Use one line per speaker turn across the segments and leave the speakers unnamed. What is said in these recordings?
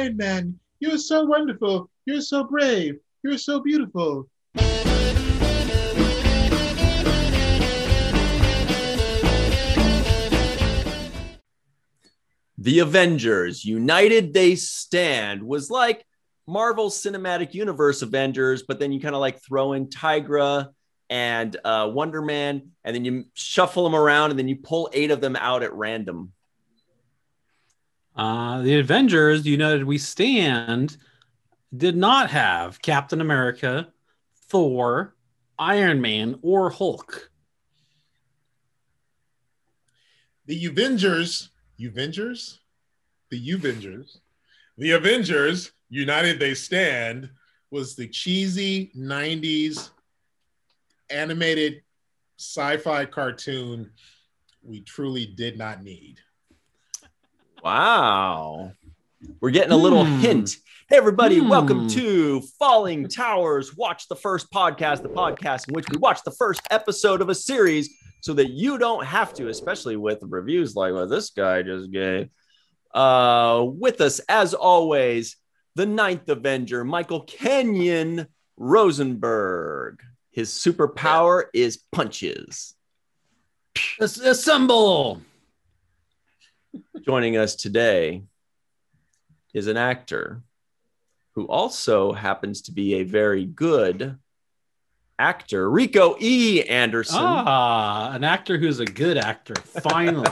Iron Man. You're so wonderful. You're so brave. You're so beautiful.
The Avengers, United They Stand, was like Marvel's Cinematic Universe Avengers, but then you kind of like throw in Tigra and Wonder Man, and then you shuffle them around, and then you pull 8 of them out at random.
The Avengers, United We Stand, did not have Captain America, Thor, Iron Man, or Hulk.
The Avengers, United They Stand was the cheesy 90s animated sci-fi cartoon we truly did not need.
Wow. We're getting a little hint. Hey, everybody, welcome to Fallingtowers. Watch the first podcast, the podcast in which we watch the first episode of a series so that you don't have to, especially with reviews like what this guy just gave. With us, as always, the 9th Avenger, Michael Kenyon Rosenberg. His superpower is punches.
Assemble!
Joining us today is an actor who also happens to be a very good actor, Rico E. Anderson.
An actor who's a good actor, finally.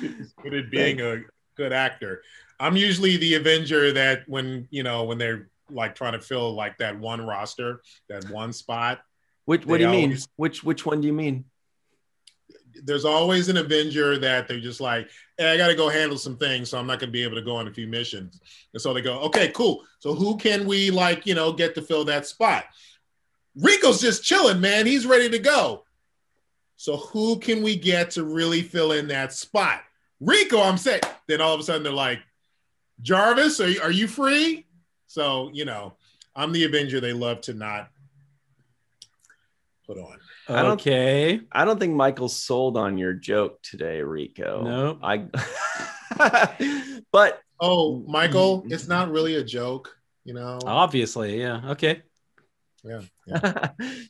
He's good at being a good actor. I'm usually the Avenger that when they're like trying to fill like that one roster, that one spot.
What do you mean? Which one do you mean?
There's always an Avenger that they're just like, hey, I got to go handle some things, so I'm not going to be able to go on a few missions. And so they go, okay, cool. So who can we get to fill that spot? Rico's just chilling, man. He's ready to go. So who can we get to really fill in that spot? Rico, I'm saying. Then all of a sudden they're like, Jarvis, are you free? So, I'm the Avenger they love to not put on.
I don't think Michael's sold on your joke today, Rico.
No.
But
Michael, it's not really a joke,
Obviously, yeah. Okay.
Yeah.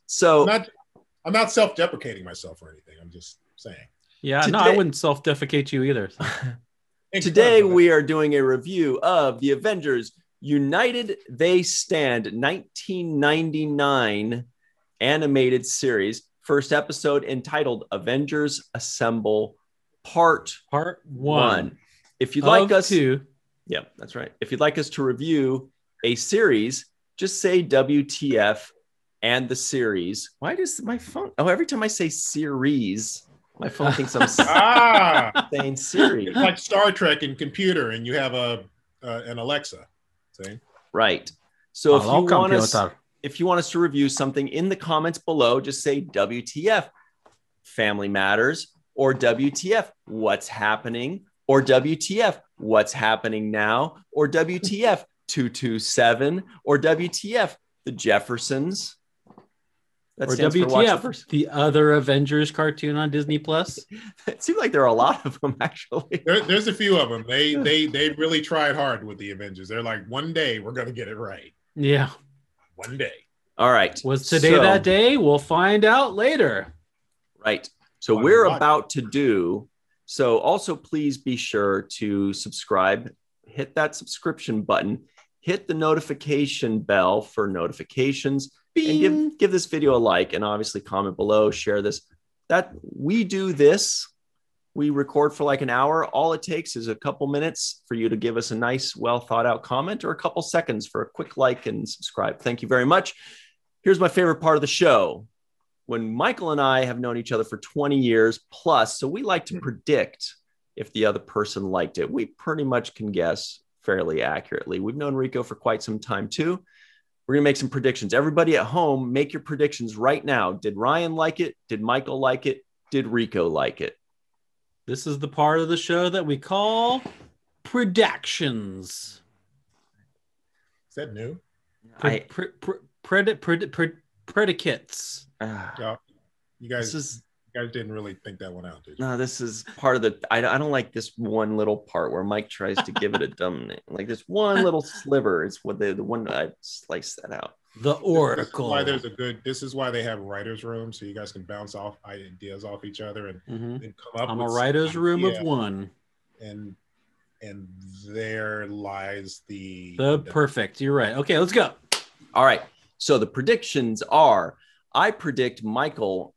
So
I'm not self-deprecating myself or anything. I'm just saying.
Yeah, today, I wouldn't self-defecate you either. So.
Today we are doing a review of the Avengers United They Stand 1999 animated series. First episode entitled Avengers Assemble Part 1. If you'd like us to, yeah, that's right. If you'd like us to review a series, just say WTF and the series. Why does my phone? Oh, every time I say series, my phone thinks I'm saying series.
It's like Star Trek and computer, and you have an Alexa. See?
Right. So if you want us to review something in the comments below, just say WTF Family Matters, or WTF What's Happening, or WTF What's Happening Now, or WTF 227, or WTF The Jeffersons.
Or WTF the other Avengers cartoon on Disney Plus.
It seems like there are a lot of them, actually.
There's a few of them. They really tried hard with the Avengers. They're like, one day we're going to get it right.
Yeah.
One day.
All right.
Was today that day? We'll find out later.
Right. So we're about to do. So also please be sure to subscribe, hit that subscription button, hit the notification bell for notifications, and give this video a like, and obviously comment below, share this. That we do this. We record for like an hour. All it takes is a couple minutes for you to give us a nice, well thought out comment, or a couple seconds for a quick like and subscribe. Thank you very much. Here's my favorite part of the show. When Michael and I have known each other for 20 years plus, so we like to predict if the other person liked it. We pretty much can guess fairly accurately. We've known Rico for quite some time too. We're going to make some predictions. Everybody at home, make your predictions right now. Did Ryan like it? Did Michael like it? Did Rico like it?
This is the part of the show that we call predictions.
Is that new?
Predicates.
You guys, You guys didn't really think that one out, did you?
No, this is part of the. I don't like this one little part where Mike tries to give it a dumb name. Like this one little sliver is what the one I sliced that out.
The Oracle.
This is why they have writers' room, so you guys can bounce off ideas off each other and come up.
I'm a writer's room of one.
And there lies the
perfect. You're right. Okay, let's go.
All right. So the predictions are: I predict Michael.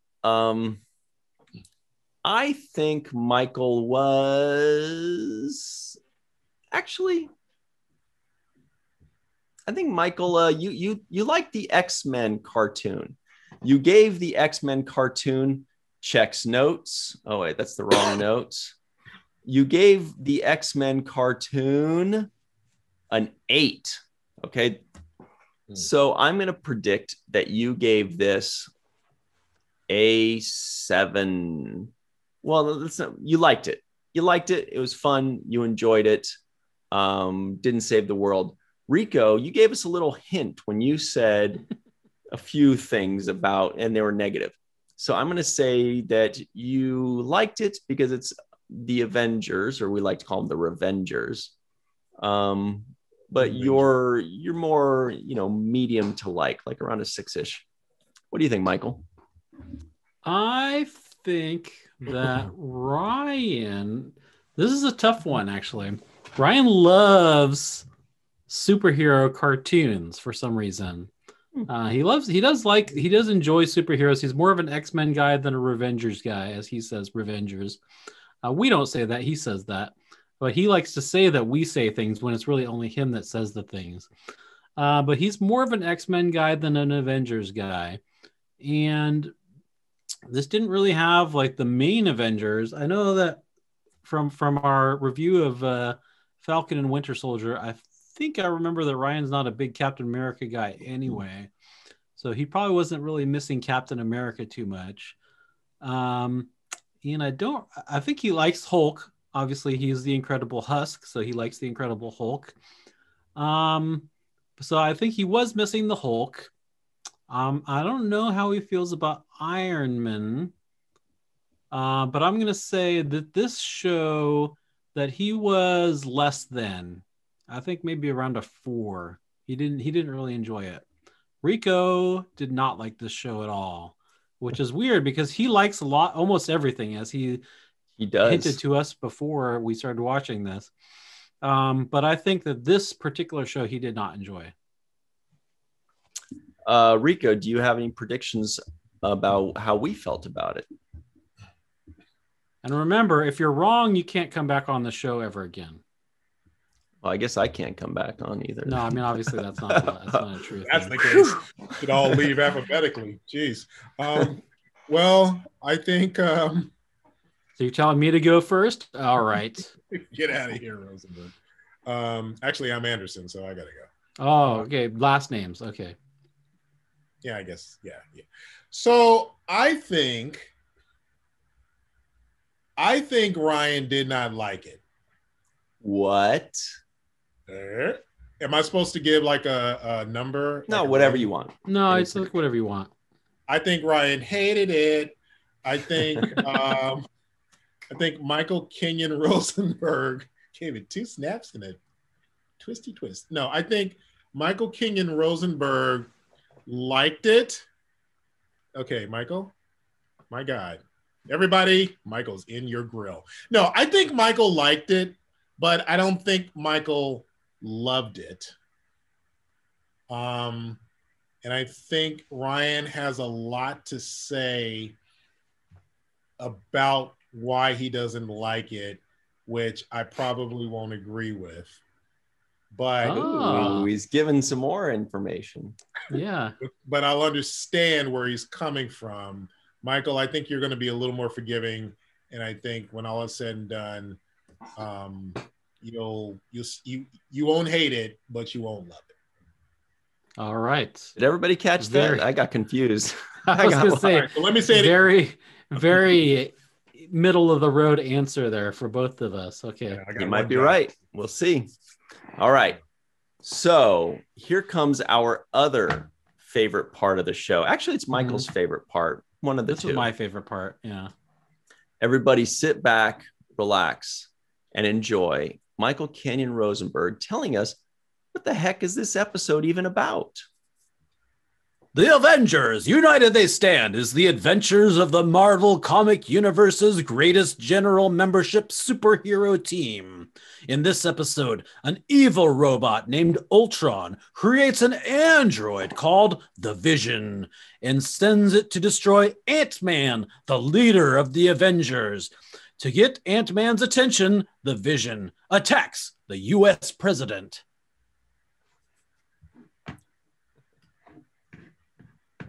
I think Michael was actually. I think Michael, you like the X-Men cartoon. You gave the X-Men cartoon checks notes. Oh wait, that's the wrong notes. You gave the X-Men cartoon an 8. Okay. So I'm going to predict that you gave this a 7. Well, you liked it. You liked it. It was fun. You enjoyed it. Didn't save the world. Rico, you gave us a little hint when you said a few things about, and they were negative. So I'm going to say that you liked it because it's the Avengers, or we like to call them the Revengers. But you're more, medium to like around a 6-ish. What do you think, Michael?
I think that Ryan, this is a tough one, actually. Ryan loves superhero cartoons for some reason. He does enjoy superheroes. He's more of an X-Men guy than a Revengers guy, as he says, Revengers. We don't say that. He says that. But he likes to say that we say things when it's really only him that says the things. But he's more of an X-Men guy than an Avengers guy. And this didn't really have the main Avengers. I know that from our review of Falcon and Winter Soldier, I think I remember that Ryan's not a big Captain America guy anyway. So he probably wasn't really missing Captain America too much. And I think he likes Hulk. Obviously, he's the Incredible Husk, so he likes the Incredible Hulk. So I think he was missing the Hulk. I don't know how he feels about Iron Man. But I'm going to say that this show that he was less than. I think maybe around a 4. He didn't really enjoy it. Rico did not like this show at all, which is weird because he likes almost everything, as he does hinted to us before we started watching this. But I think that this particular show he did not enjoy.
Rico, do you have any predictions about how we felt about it?
And remember, if you're wrong, you can't come back on the show ever again.
Well, I guess I can't come back on either.
No, I mean, obviously that's not a true
that's
thing.
the case. We should all leave alphabetically. Jeez. Well, I think... So
you're telling me to go first? All right.
Get out of here, Rosenberg. Actually, I'm Anderson, so I got to go.
Oh, okay. Last names. Okay.
Yeah, I guess. Yeah. So I think Ryan did not like it.
What?
Am I supposed to give a number?
No, whatever you want.
No, it's whatever you want.
I think Ryan hated it. I think Michael Kenyon Rosenberg gave it 2 snaps and a twisty twist. No, I think Michael Kenyon Rosenberg liked it. Okay, Michael, my God. Everybody, Michael's in your grill. No, I think Michael liked it, but I don't think Michael loved it. And I think Ryan has a lot to say about why he doesn't like it, which I probably won't agree with. But
he's given some more information.
Yeah.
But I'll understand where he's coming from. Michael, I think you're going to be a little more forgiving, and I think when all is said and done, you won't hate it, but you won't love it.
All right.
Did everybody catch that? I got confused.
I was going to say,
right, so let me say
very, very middle of the road answer there for both of us. Okay.
Yeah,
you might be right. We'll see. All right. So here comes our other favorite part of the show. Actually, it's Michael's favorite part. One of the
This
two.
is my favorite part. Yeah.
Everybody sit back, relax, and enjoy Michael Kenyon Rosenberg telling us what the heck is this episode even about?
The Avengers, united they stand, is the adventures of the Marvel Comic Universe's greatest general membership superhero team. In this episode, an evil robot named Ultron creates an android called the Vision and sends it to destroy Ant-Man, the leader of the Avengers. To get Ant-Man's attention, the Vision attacks the U.S. president.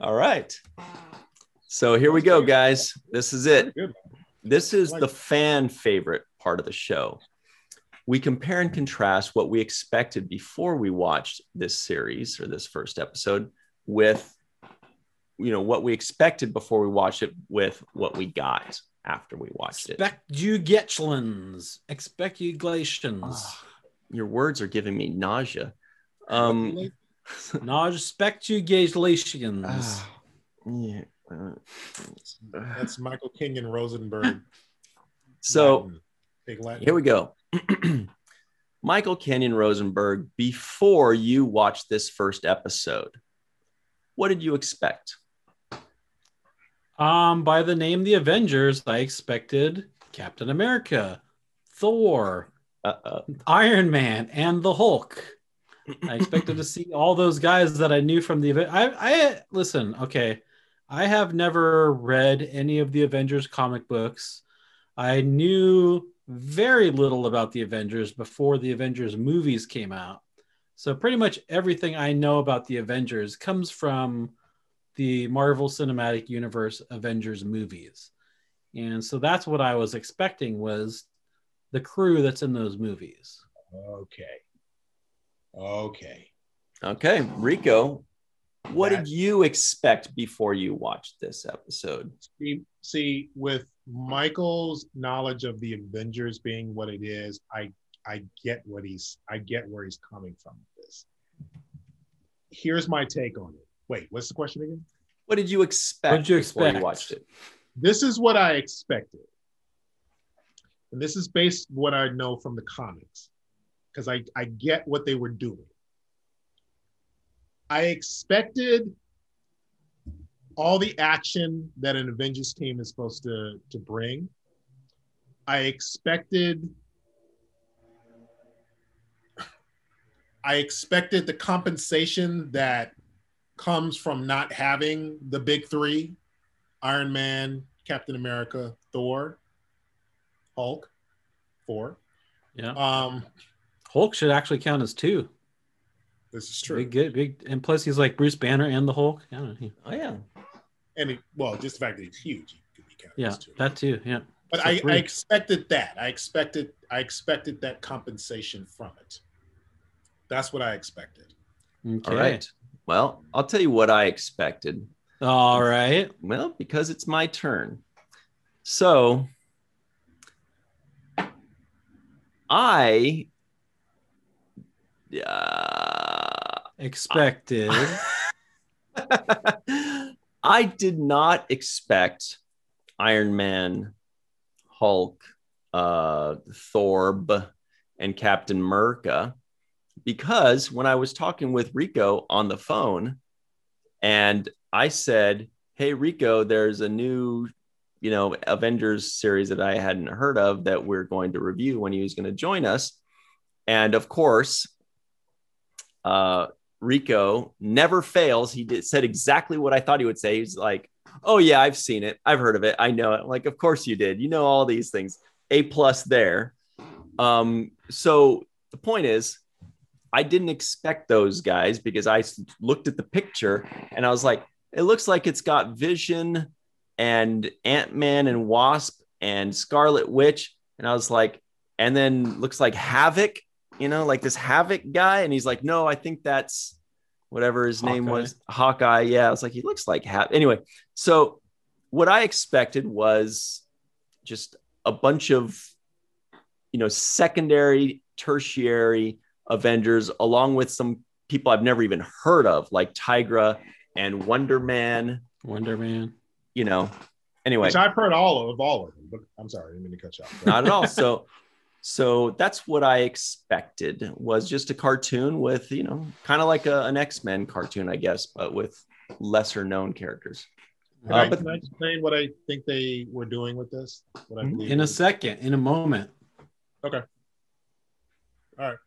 All right. So here we go, guys. This is it. This is the fan favorite part of the show. We compare and contrast what we expected before we watched this series or this first episode with, what we expected before we watched it with what we got after we watched it.
Expeculations.
Your words are giving me nausea.
Speculations.
Yeah.
That's Michael Kenyon Rosenberg.
So
Big Latin.
Here we go. Michael Kenyon Rosenberg, before you watched this first episode, what did you expect?
By the name The Avengers, I expected Captain America, Thor, Iron Man, and the Hulk. I expected to see all those guys that I knew from the event. Listen, okay. I have never read any of the Avengers comic books. I knew very little about the Avengers before the Avengers movies came out. So pretty much everything I know about the Avengers comes from the Marvel Cinematic Universe Avengers movies. And so that's what I was expecting, was the crew that's in those movies.
Okay.
Rico, what did you expect before you watched this episode?
See, with Michael's knowledge of the Avengers being what it is, I get where he's coming from with this. Here's my take on it. Wait, what's the question again?
What did you expect before you watched it?
This is what I expected. And this is based on what I know from the comics, because I get what they were doing. I expected all the action that an Avengers team is supposed to bring. I expected the compensation that comes from not having the big three: Iron Man, Captain America, Thor, Hulk, 4.
Yeah. Hulk should actually count as 2.
This is true.
Big, and plus he's like Bruce Banner and the Hulk.
Oh yeah.
And just the fact that he's huge, he could be counted as 2.
That too. Yeah.
But
So
I
3.
expected that. I expected that compensation from it. That's what I expected.
Okay.
All right. Well, I'll tell you what I expected.
All right.
Well, because it's my turn. So I
expected.
I did not expect Iron Man, Hulk, Thor, and Captain America, because when I was talking with Rico on the phone and I said, hey, Rico, there's a new, Avengers series that I hadn't heard of that we're going to review when he was going to join us. And of course, Rico never fails. He said exactly what I thought he would say. He's like, oh yeah, I've seen it. I've heard of it. I know it. I'm like, of course you did. You know all these things. A+ there. So the point is, I didn't expect those guys because I looked at the picture and I was like, it looks like it's got Vision and Ant-Man and Wasp and Scarlet Witch. And I was like, and then looks like Havoc, like this Havoc guy. And he's like, no, I think that's whatever his name was. Hawkeye. Yeah. I was like, he looks like Havoc. Anyway, so what I expected was just a bunch of, secondary, tertiary Avengers, along with some people I've never even heard of, like Tigra and Wonder Man. Anyway.
Which I've heard all of them, but I'm sorry, I didn't mean to cut you off.
Not at all. So that's what I expected, was just a cartoon with, kind of like an X-Men cartoon, I guess, but with lesser known characters.
Can I explain what I think they were doing with this? What I believe
in a second, in a moment.
Okay. All right.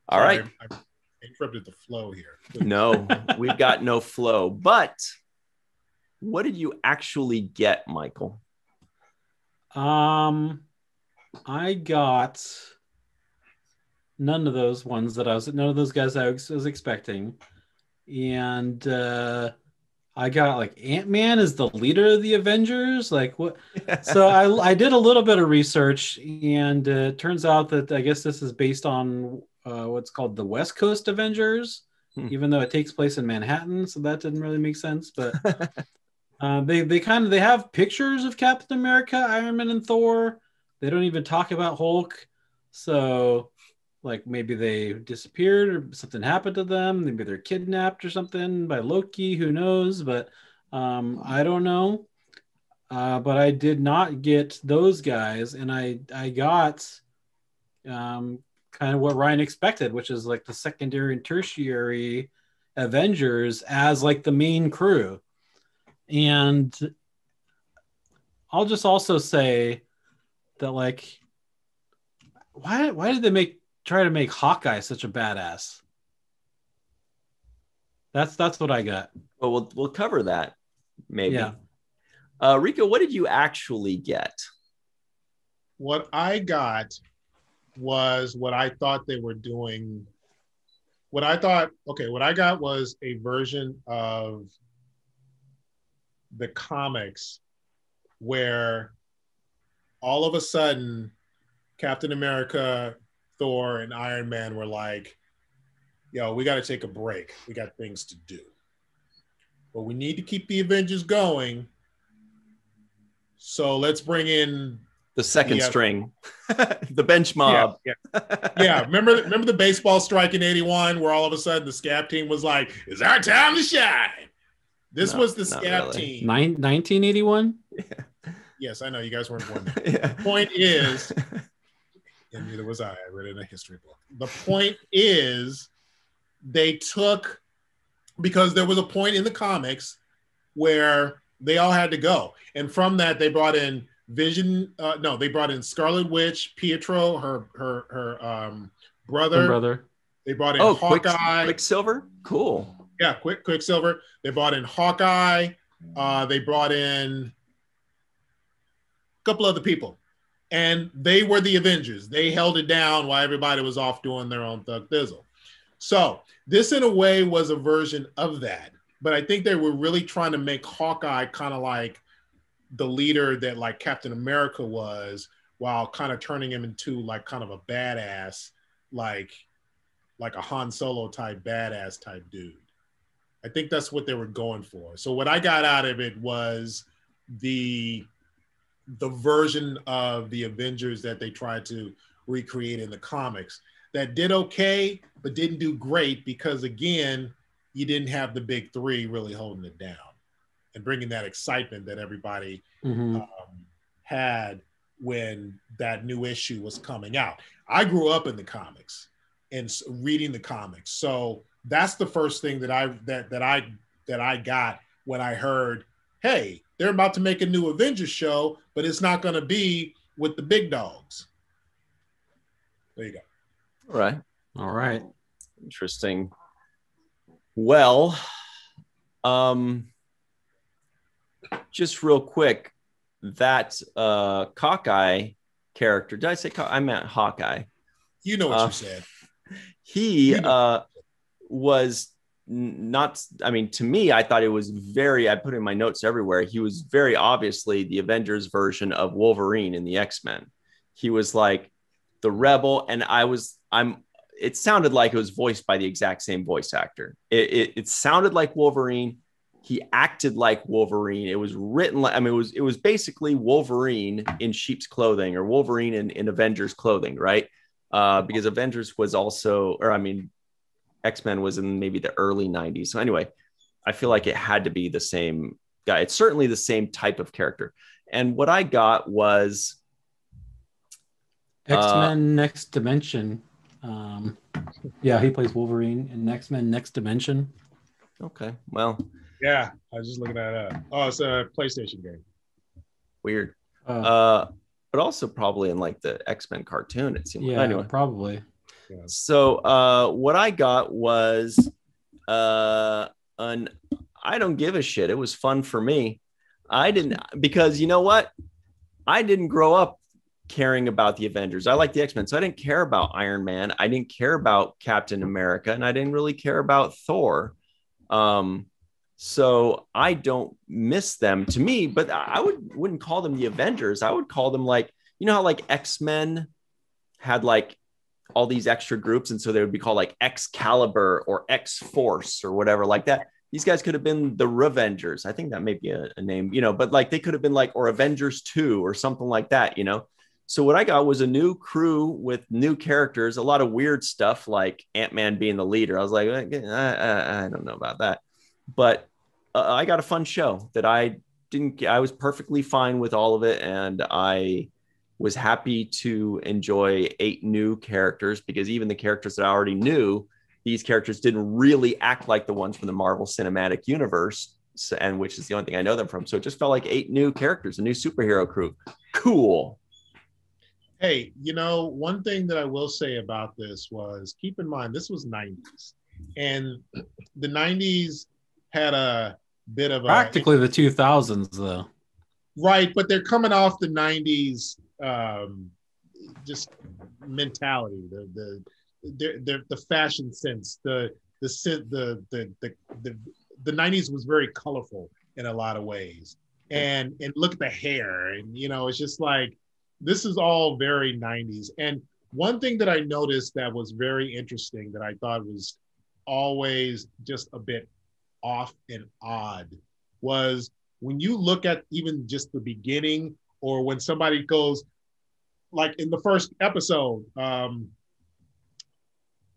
All right.
I interrupted the flow here.
No, we've got no flow. But what did you actually get, Michael?
I got none of those ones none of those guys I was expecting. And I got like Ant-Man is the leader of the Avengers. Like what? So I did a little bit of research, and it turns out that I guess this is based on what's called the West Coast Avengers, even though it takes place in Manhattan. So that didn't really make sense. But they have pictures of Captain America, Iron Man, and Thor. They don't even talk about Hulk. So like maybe they disappeared or something happened to them. Maybe they're kidnapped or something by Loki. Who knows? But I don't know. But I did not get those guys, and I got kind of what Ryan expected, which is like the secondary and tertiary Avengers as like the main crew. And I'll just also say that like why did they try to make Hawkeye such a badass? That's what I got.
Well, we'll cover that maybe.
Yeah.
Rico, what did you actually get?
What I got was what I thought they were doing. What I got was a version of the comics where all of a sudden Captain America, Thor, and Iron Man were like, yo, we got to take a break. We got things to do. But we need to keep the Avengers going. So let's bring in
the second string, the bench mob.
Yeah. Remember the baseball strike in '81 where all of a sudden the Scab team was like, it's our time to shine. This was the Scab team.
1981?
Yeah. Yes, I know you guys weren't born then. Yeah. The point is, and neither was I read it in a history book. The point is, they took, because there was a point in the comics where they all had to go. And from that, they brought in they brought in Scarlet Witch, Pietro, her brother. They brought in Hawkeye.
Quicksilver? Cool.
Yeah, Quicksilver. They brought in Hawkeye. They brought in a couple other people. And they were the Avengers. They held it down while everybody was off doing their own thug thizzle. So this, in a way, was a version of that. But I think they were really trying to make Hawkeye kind of like the leader that like Captain America was, while kind of turning him into like kind of a badass, like a Han Solo type badass type dude. I think that's what they were going for. So what I got out of it was the version of the Avengers that they tried to recreate in the comics that did okay, but didn't do great because, again, you didn't have the big three really holding it down and bringing that excitement that everybody had when that new issue was coming out. I grew up in the comics and reading the comics. So that's the first thing that I got when I heard, hey, they're about to make a new Avengers show, but it's not going to be with the big dogs. There you go.
All right. Interesting. Well, just real quick, that Hawkeye character, did I say I meant Hawkeye?
You know what you said.
He was not, I mean, to me, I thought it was I put in my notes everywhere. He was very obviously the Avengers version of Wolverine in the X-Men. He was like the rebel, and it sounded like it was voiced by the exact same voice actor. It sounded like Wolverine. He acted like Wolverine. It was written like, I mean, it was basically Wolverine in sheep's clothing, or Wolverine in Avengers clothing, right? Because Avengers was also, X-Men was in maybe the early 90s. So anyway, I feel like it had to be the same guy. It's certainly the same type of character. And what I got was
X-Men Next Dimension. Yeah, he plays Wolverine in X-Men Next Dimension.
Okay, well,
yeah, I was just looking that up. Oh, it's a PlayStation game.
Weird. But also probably in like the X-Men cartoon, it seemed.
Yeah,
anyway,
probably.
Yeah.
So what I got was I don't give a shit. It was fun for me. I didn't, because you know what? I didn't grow up caring about the Avengers. I like the X-Men, so I didn't care about Iron Man. I didn't care about Captain America, and I didn't really care about Thor. So I don't miss them to me, but I wouldn't call them the Avengers. I would call them like, you know how like X-Men had like all these extra groups, and so they would be called like Excalibur or X-Force or whatever like that. These guys could have been the Revengers. I think that may be a name, you know, but like they could have been like, or Avengers 2 or something like that, you know? So what I got was a new crew with new characters, a lot of weird stuff like Ant-Man being the leader. I was like, I don't know about that. But I got a fun show that I was perfectly fine with all of it. And I was happy to enjoy 8 new characters, because even the characters that I already knew, these characters didn't really act like the ones from the Marvel Cinematic Universe, and which is the only thing I know them from. So it just felt like 8 new characters, a new superhero crew. Cool.
Hey, you know, one thing that I will say about this was, keep in mind, this was 90s. And the 90s had a bit of
practically the 2000s, though.
Right, but they're coming off the 90s just mentality, the fashion sense, the 90s was very colorful in a lot of ways, and look at the hair, and you know, it's just like, this is all very 90s. And one thing that I noticed that was very interesting, that I thought was always just a bit off and odd, was when you look at even just the beginning, or when somebody goes, like in the first episode,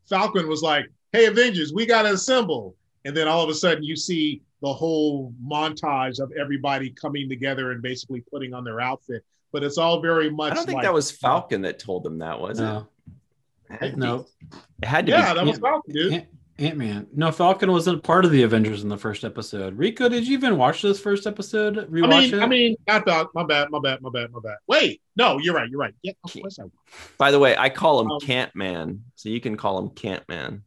Falcon was like, hey, Avengers, we got to assemble. And then all of a sudden you see the whole montage of everybody coming together and basically putting on their outfit. But it's all very much,
I don't think
like,
that was Falcon that told them that, was it?
No.
It had to be.
Yeah, that was Falcon, dude.
Ant-Man. No, Falcon wasn't part of the Avengers in the first episode. Rico, did you even watch this first episode?
I mean, not Falcon. My bad. Wait, no, you're right. Yeah, of course I will.
By the way, I call him Cant-Man, so you can call him Cant-Man.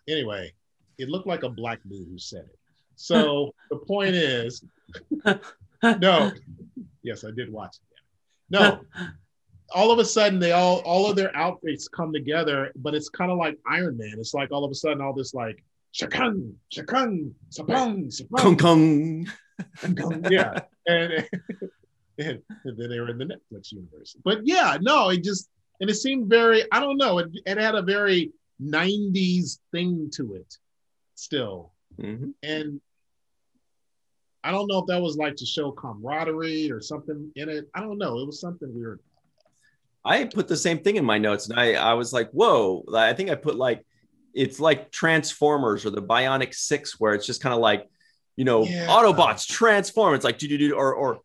Anyway, it looked like a black dude who said it. So the point is, no, yes, I did watch it. No, all of a sudden they all of their outfits come together, but it's kind of like Iron Man. It's like all of a sudden all this like shakung, sapung,
kung.
Yeah, and then they were in the Netflix universe. But yeah, no, it seemed very, I don't know, it had a very 90s thing to it still.
Mm-hmm.
And I don't know if that was like to show camaraderie or something in it. I don't know. It was something weird.
I put the same thing in my notes, and I was like, whoa. I think I put like, it's like Transformers or the Bionic 6, where it's just kind of like, you know, Autobots transform. It's like, or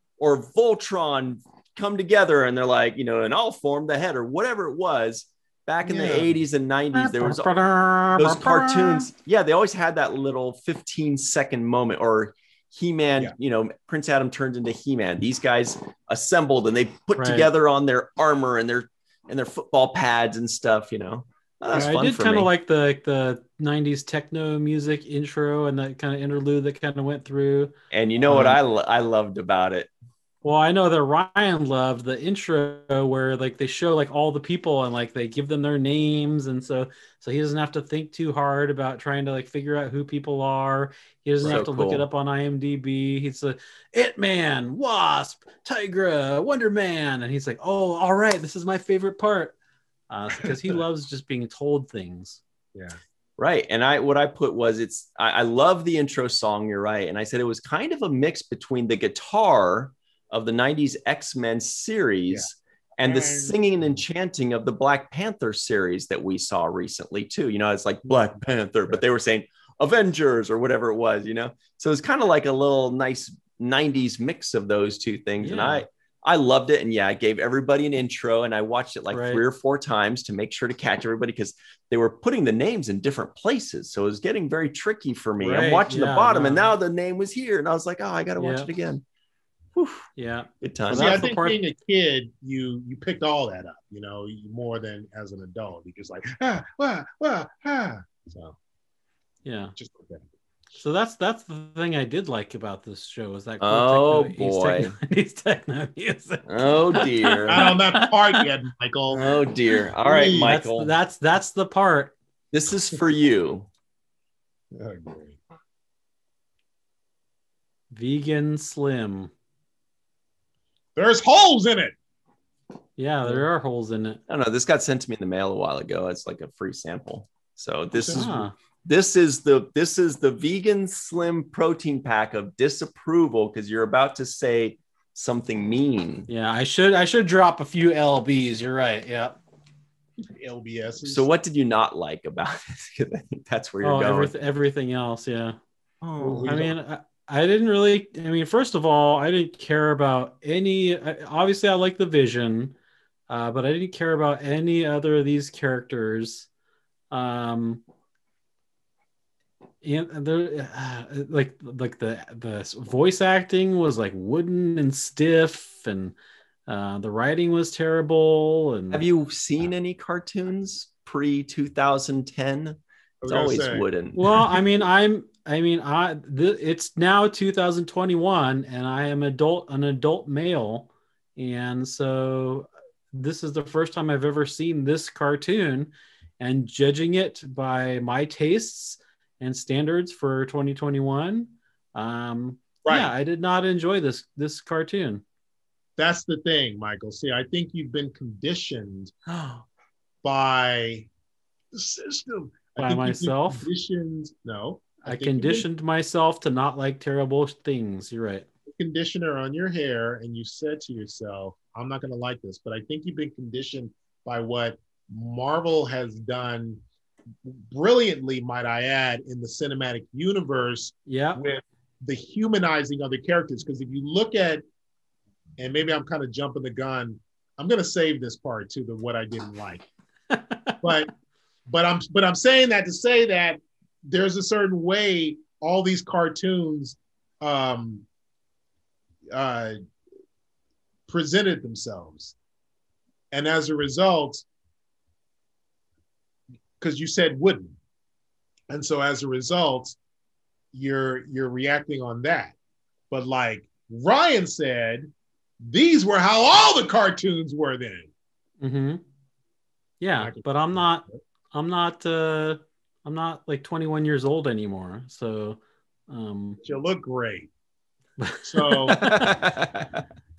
Voltron come together, and they're like, you know, and I'll form the head, or whatever it was. Back in the 80s and 90s, there was those cartoons. Yeah, they always had that little 15-second moment, or He-Man, you know, Prince Adam turns into He-Man. These guys assembled and they put together on their armor and their football pads and stuff, you know. That's fun. I did
kind of like the 90s techno music intro and that kind of interlude that kind of went through.
And you know what I loved about it?
Well, I know that Ryan loved the intro where like they show like all the people and like they give them their names, and so he doesn't have to think too hard about trying to like figure out who people are. He doesn't have to look it up on IMDb. He's a Ant-Man, Wasp, Tigra, Wonder Man, and he's like, oh, all right, this is my favorite part, because he loves just being told things.
Yeah.
Right. And what I put was I love the intro song. You're right. And I said it was kind of a mix between the guitar of the 90s X-Men series and the singing and chanting of the Black Panther series that we saw recently too. You know, it's like Black Panther, but they were saying Avengers or whatever it was, you know? So it's kind of like a little nice 90s mix of those two things. And I loved it. And I gave everybody an intro, and I watched it like 3 or 4 times to make sure to catch everybody, because they were putting the names in different places. So it was getting very tricky for me. I'm watching the bottom and now the name was here. And I was like, oh, I got to watch it again. Whew. Yeah. Good time.
See, I think being a kid, you picked all that up, more than as an adult. You just like, So, just okay.
So that's the thing I did like about this show, is that
he's
techno music.
Oh dear.
Not on that part yet, Michael.
Oh dear. All right, Michael.
That's the part.
This is for you.
Oh, great.
Vegan Slim.
There's holes in it.
Yeah, there are holes in it.
I don't know. This got sent to me in the mail a while ago. It's like a free sample. So this is the Vegan Slim protein pack of disapproval, because you're about to say something mean.
Yeah, I should drop a few LBs. You're right. Yeah.
LBS.
So what did you not like about it? Because I think that's where you're going.
Everything else. Yeah.
Oh,
I mean, I didn't really. I mean, first of all, I didn't care about any. Obviously, I like the Vision, but I didn't care about any other of these characters. And there, like the voice acting was like wooden and stiff, and the writing was terrible. And
have you seen any cartoons pre 2010? It's always wooden.
Well, it's now 2021, and I am an adult male, and so this is the first time I've ever seen this cartoon, and judging it by my tastes and standards for 2021, I did not enjoy this cartoon.
That's the thing, Michael. See, I think you've been conditioned by the system.
By myself? I conditioned myself to not like terrible things. You're right.
Conditioner on your hair, and you said to yourself, I'm not going to like this. But I think you've been conditioned by what Marvel has done brilliantly, might I add, in the cinematic universe with the humanizing of the characters. Because if you look at, and maybe I'm kind of jumping the gun, I'm going to save this part too, what I didn't like. But I'm saying that to say that there's a certain way all these cartoons presented themselves. And as a result, because you said wouldn't. And so as a result, you're reacting on that. But like Ryan said, these were how all the cartoons were then.
Mm-hmm. Yeah, but I'm not like 21 years old anymore. So
you look great. So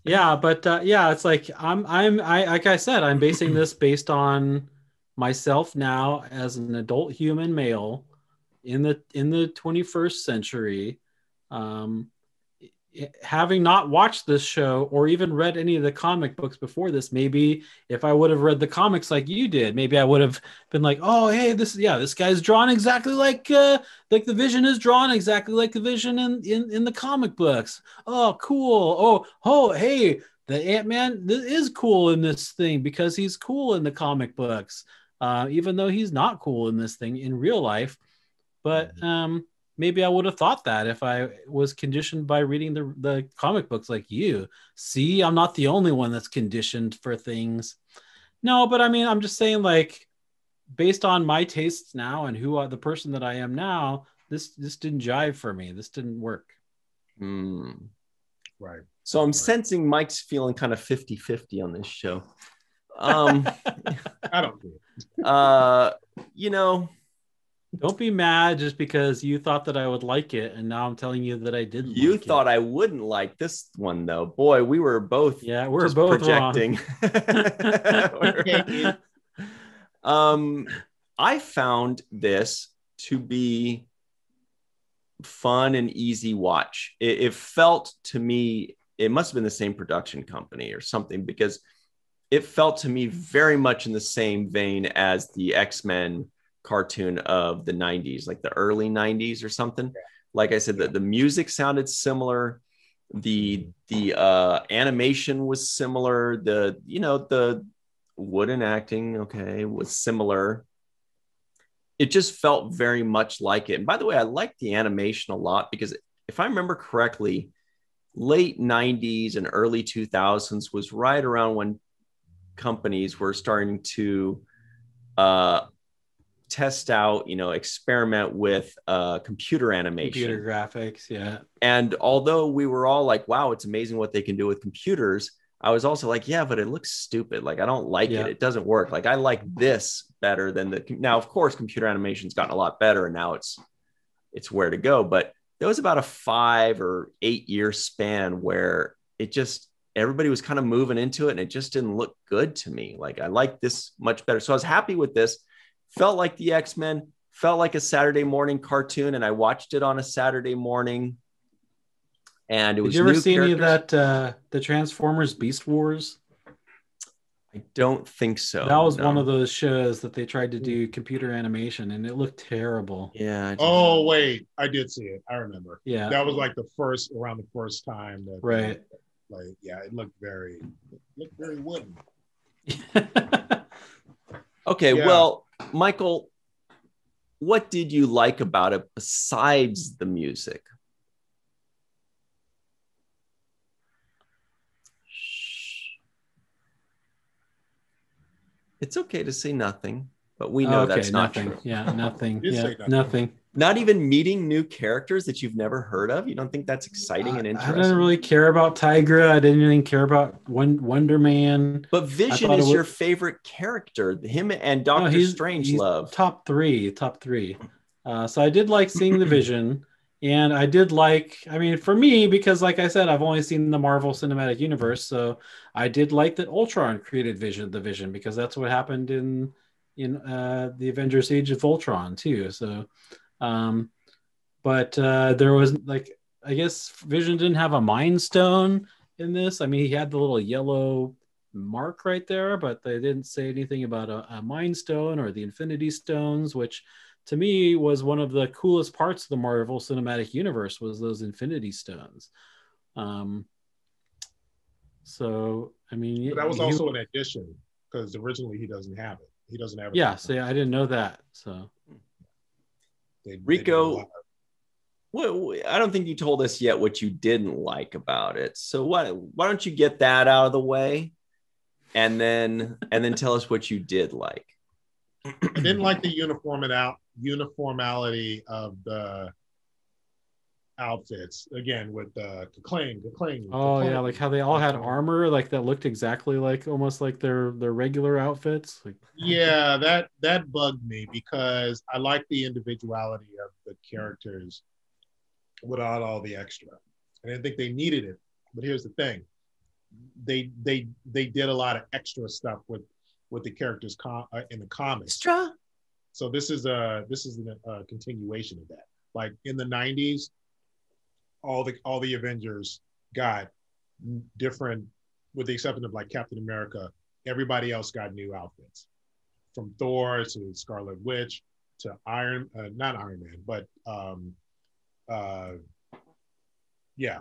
it's like I like I said, I'm basing this based on myself now as an adult human male in the 21st century, having not watched this show or even read any of the comic books before this. Maybe if I would have read the comics like you did, maybe I would have been like, oh, hey, this guy's drawn exactly like the Vision is drawn exactly like the Vision in the comic books. Oh, cool. Oh, hey, the Ant-Man is cool in this thing because he's cool in the comic books, even though he's not cool in this thing in real life. But maybe I would have thought that if I was conditioned by reading the comic books like you. See, I'm not the only one that's conditioned for things. No, but I mean, I'm just saying, like, based on my tastes now and the person that I am now, this didn't jive for me. This didn't work.
Right.
So I'm sensing Mike's feeling kind of 50-50 on this show. I
don't care.
Don't be mad just because you thought that I would like it, and now I'm telling you that I didn't.
You thought I wouldn't like this one, though. Boy, we were both.
Yeah, we're both
projecting. I found this to be fun and easy watch. It felt to me, it must have been the same production company or something, because it felt to me very much in the same vein as the X-Men cartoon of the 90s, like the early 90s or something. Like I said, the music sounded similar. The animation was similar. The wooden acting, okay, was similar. It just felt very much like it. And by the way, I liked the animation a lot because if I remember correctly, late 90s and early 2000s was right around when companies were starting to test out, experiment with computer animation.
Computer graphics, yeah.
And although we were all like, wow, it's amazing what they can do with computers, I was also like, yeah, but it looks stupid. Like, I don't like it. It doesn't work. Like, I like this better than now, of course, computer animation's gotten a lot better and now it's where to go. But there was about a 5 or 8 year span where everybody was kind of moving into it and it just didn't look good to me. Like, I like this much better. So I was happy with this. Felt like the X-Men, felt like a Saturday morning cartoon. And I watched it on a Saturday morning. And it was.
Did you ever see any of that, the Transformers Beast Wars?
I don't think so.
That was one of those shows that they tried to do computer animation, and it looked terrible.
Yeah.
Oh, wait. I did see it. I remember.
Yeah.
That was like around the first time. That
right.
It looked very wooden.
Okay. Yeah. Well, Michael, what did you like about it besides the music? It's okay to say nothing, but we know that's not
nothing.
True.
Yeah, nothing. Yeah, nothing.
Not even meeting new characters that you've never heard of? You don't think that's exciting and interesting?
I didn't really care about Tigra. I didn't even care about Wonder Man.
But Vision is your favorite character. Him and Doctor Strangelove.
Top three. So I did like seeing the Vision. And I did for me, because like I said, I've only seen the Marvel Cinematic Universe, so I did like that Ultron created the Vision, because that's what happened in the Avengers Age of Ultron too. So, but there was I guess Vision didn't have a Mind Stone in this. I mean, he had the little yellow mark right there, but they didn't say anything about a Mind Stone or the Infinity Stones, which to me was one of the coolest parts of the Marvel Cinematic Universe, was those Infinity Stones. So, I mean... But
that was also an addition, because originally he doesn't have it. He doesn't have it.
Yeah, so I didn't know that. So,
Rico, I don't think you told us yet what you didn't like about it. So why don't you get that out of the way, and then tell us what you did like.
I didn't like the uniformality of the outfits, again with clang.
Oh yeah, like how they all had armor that looked exactly almost like their regular outfits.
Yeah, that bugged me, because I like the individuality of the characters without all the extra. I didn't think they needed it, but here's the thing: they did a lot of extra stuff with the characters in the comics.
Extra.
So this is a continuation of that. Like in the 90s, all the Avengers got different, with the exception of Captain America. Everybody else got new outfits, from Thor to Scarlet Witch to not Iron Man, but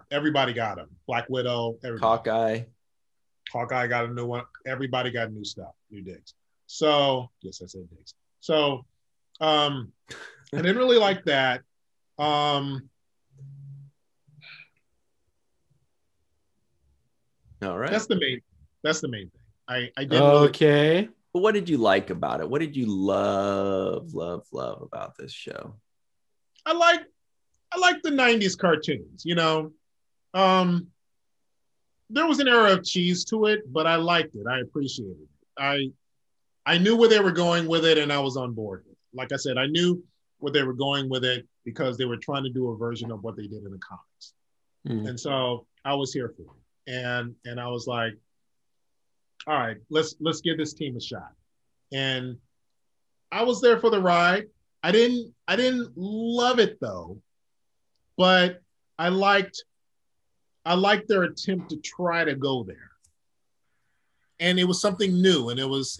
everybody got them. Black Widow, everybody. Hawkeye got a new one. Everybody got new stuff, new digs. So, yes, I said digs. So, I didn't really like that.
All right.
That's the main thing. I didn't
okay.
Really... But what did you like about it? What did you love about this show?
I like the 90s cartoons, there was an era of cheese to it, but I liked it. I appreciated it. I knew where they were going with it, and I was on board with it. Like I said, I knew where they were going with it, because they were trying to do a version of what they did in the comics. And so I was here for it. And I was like, all right, let's give this team a shot. And I was there for the ride. I didn't love it though, but I liked their attempt to try to go there. And it was something new, and it was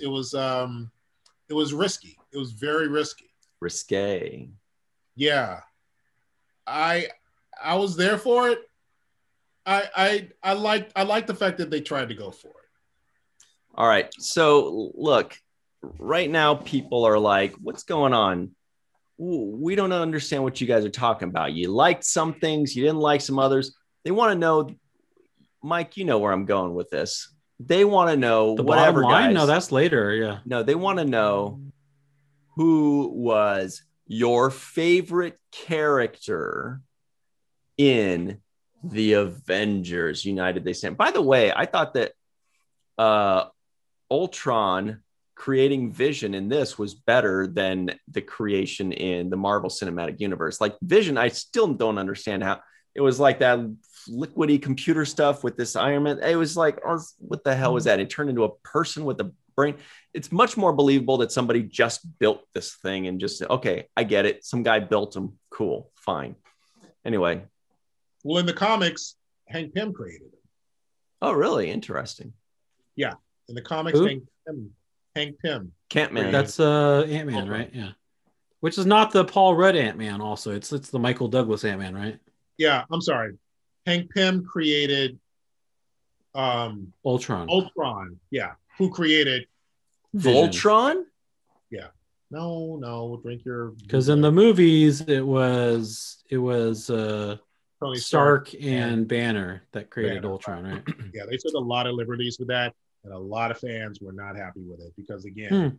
risky. It was very risky.
Risque.
Yeah. I was there for it. I like the fact that they tried to go for it.
All right. So look, right now people are like, what's going on? We don't understand what you guys are talking about. You liked some things, you didn't like some others. They want to know, Mike, you know where I'm going with this. They want to know
The
whatever,
bottom line?
guys.
No, that's later. Yeah.
No, they want to know who was your favorite character in the Avengers United They Stand. By the way, I thought that Ultron creating Vision in this was better than the creation in the Marvel Cinematic Universe. Like Vision, I still don't understand how it was like that liquidy computer stuff with this Iron Man. It was like, oh, what the hell was that? It turned into a person with a brain. It's much more believable that somebody just built this thing and just, okay, I get it. Some guy built them. Cool, fine. Anyway.
Well, in the comics, Hank Pym created it.
Oh, really? Interesting.
Yeah. In the comics, Hank Pym.
Ant-Man.
That's Ant-Man, right? Yeah. Which is not the Paul Rudd Ant-Man also. It's the Michael Douglas Ant-Man, right?
Yeah, I'm sorry. Hank Pym created
Ultron.
Ultron, yeah. Who created
Voltron?
Yeah. No, drink your.
Because in the movies, it was
Tony
Stark and Banner that created Ultron, right?
Yeah, they took a lot of liberties with that, and a lot of fans were not happy with it because, again,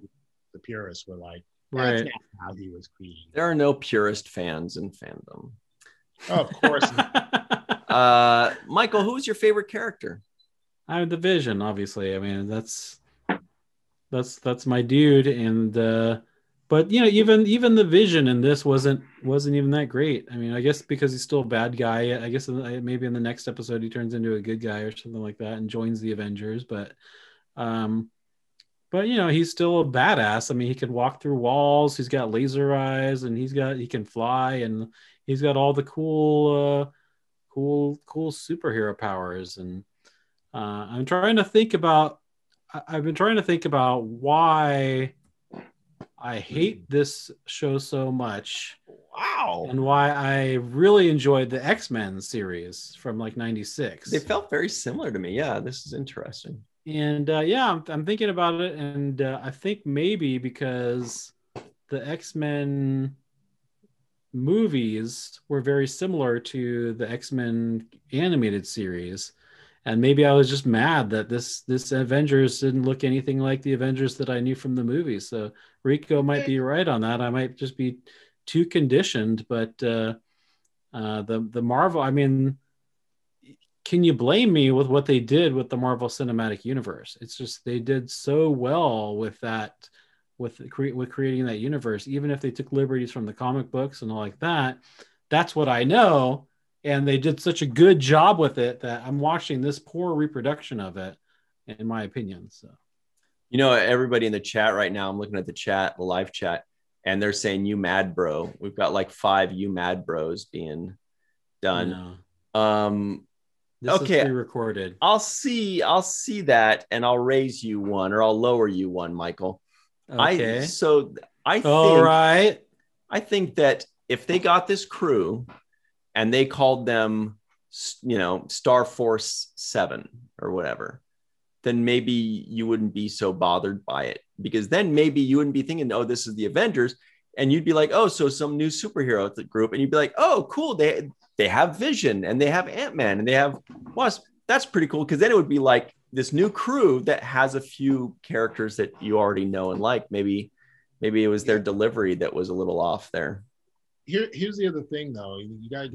the purists were like, "That's not how he was created."
There are no purist fans in fandom.
Oh, of course.
Michael, who's your favorite character?
I'm the Vision, obviously. I mean, that's my dude, and but you know, even the Vision in this wasn't even that great. I mean, I guess because he's still a bad guy. I guess maybe in the next episode he turns into a good guy or something like that and joins the Avengers. But you know, he's still a badass. I mean, he can walk through walls. He's got laser eyes, and he can fly, and he's got all the cool superhero powers. And I've been trying to think about why I hate this show so much.
Wow.
And why I really enjoyed the X-Men series from like 96.
They felt very similar to me. Yeah, this is interesting.
And yeah, I'm thinking about it. And I think maybe because the X-Men movies were very similar to the X-Men animated series. And maybe I was just mad that this Avengers didn't look anything like the Avengers that I knew from the movies. So Rico might be right on that. I might just be too conditioned. But the Marvel, I mean, can you blame me with what they did with the Marvel Cinematic Universe? It's just they did so well with that, with creating that universe. Even if they took liberties from the comic books and all like that, that's what I know. And they did such a good job with it that I'm watching this poor reproduction of it, in my opinion. So,
you know, everybody in the chat right now, I'm looking at the live chat, and they're saying "you mad bro." We've got like 5 "you mad bros" being done.
This
okay,
is pre-recorded.
I'll see that, and I'll raise you one, or I'll lower you one, Michael.
Okay.
I think that if they got this crew and they called them, you know, Star Force 7 or whatever, then maybe you wouldn't be so bothered by it, because then maybe you wouldn't be thinking, oh, this is the Avengers. And you'd be like, oh, so some new superhero at the group. And you'd be like, oh, cool. They have Vision, and they have Ant-Man, and they have Wasp. That's pretty cool. Because then it would be like this new crew that has a few characters that you already know and like. Maybe it was their delivery that was a little off there.
Here's the other thing, though. You guys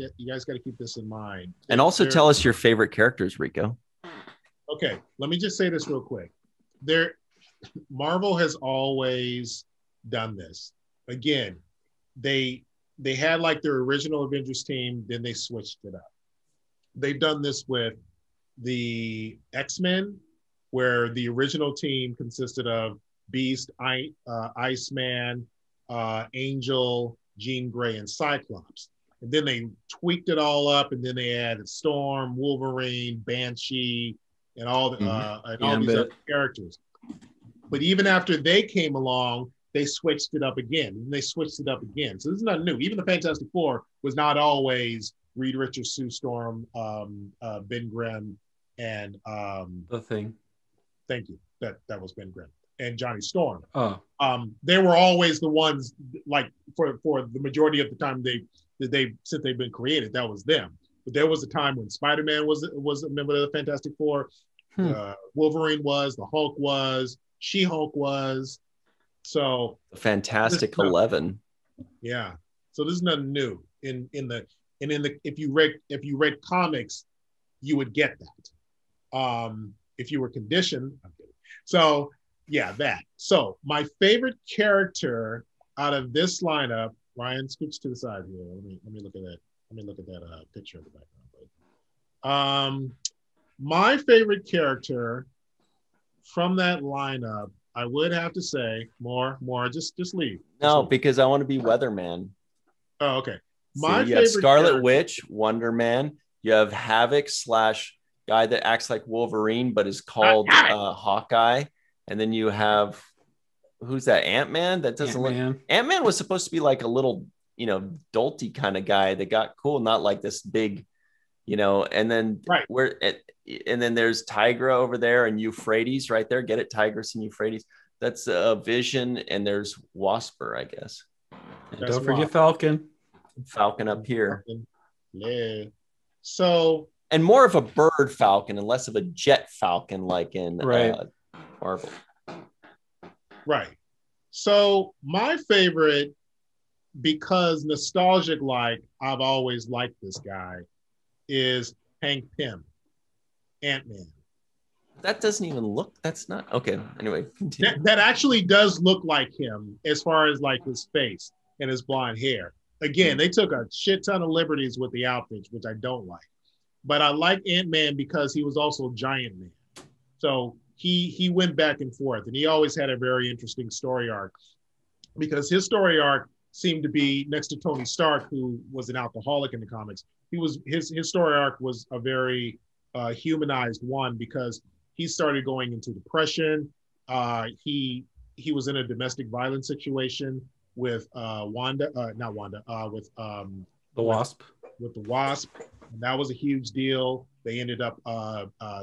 got to keep this in mind.
And also tell us your favorite characters, Rico.
Okay, let me just say this real quick. Marvel has always done this. Again, they had like their original Avengers team, then they switched it up. They've done this with the X-Men, where the original team consisted of Beast, Iceman, Angel, Jean Grey, and Cyclops. And then they tweaked it all up, and then they added Storm, Wolverine, Banshee, and all these other characters. But even after they came along, they switched it up again, and they switched it up again. So this is not new. Even the Fantastic Four was not always Reed Richards, Sue Storm, Ben Grimm, and
The Thing.
thank you. That was Ben Grimm and Johnny Storm.
Oh,
they were always the ones, like, for the majority of the time since they've been created, that was them. But there was a time when Spider-Man was a member of the Fantastic Four. Wolverine was, the Hulk was, She-Hulk was. So
the Fantastic 11.
Yeah. So this is nothing new. If you read comics, you would get that. If you were conditioned. I'm kidding. So yeah, that. So my favorite character out of this lineup, Ryan, scooch to the side here. Let me look at that. Let me look at that picture in the background. My favorite character from that lineup, I would have to say, more, just leave.
No, because I want to be Weatherman.
Oh, okay.
You have Scarlet Witch, Wonder Man. You have Havoc / guy that acts like Wolverine but is called Hawkeye. And then you have, who's that? Ant-Man? That doesn't look. Ant-Man was supposed to be like a little, dolty kind of guy that got cool, not like this big, and then and then there's Tigra over there and Euphrates right there. Get it? Tigris and Euphrates. That's Vision, and there's Wasper, I guess.
And don't forget Falcon.
Falcon up here.
Yeah. So,
and more of a bird falcon and less of a jet falcon, like in Marvel.
Right. So my favorite, because nostalgic, like I've always liked this guy, is Hank Pym, Ant-Man.
That doesn't even look. That's not okay. Anyway,
that actually does look like him as far as like his face and his blonde hair. Again, they took a shit ton of liberties with the outfits, which I don't like. But I like Ant-Man because he was also Giant Man. So he went back and forth, and he always had a very interesting story arc, because his story arc seemed to be, next to Tony Stark, who was an alcoholic in the comics, his story arc was a very humanized one, because he started going into depression. He was in a domestic violence situation with the
Wasp.
With the Wasp, and that was a huge deal. They ended up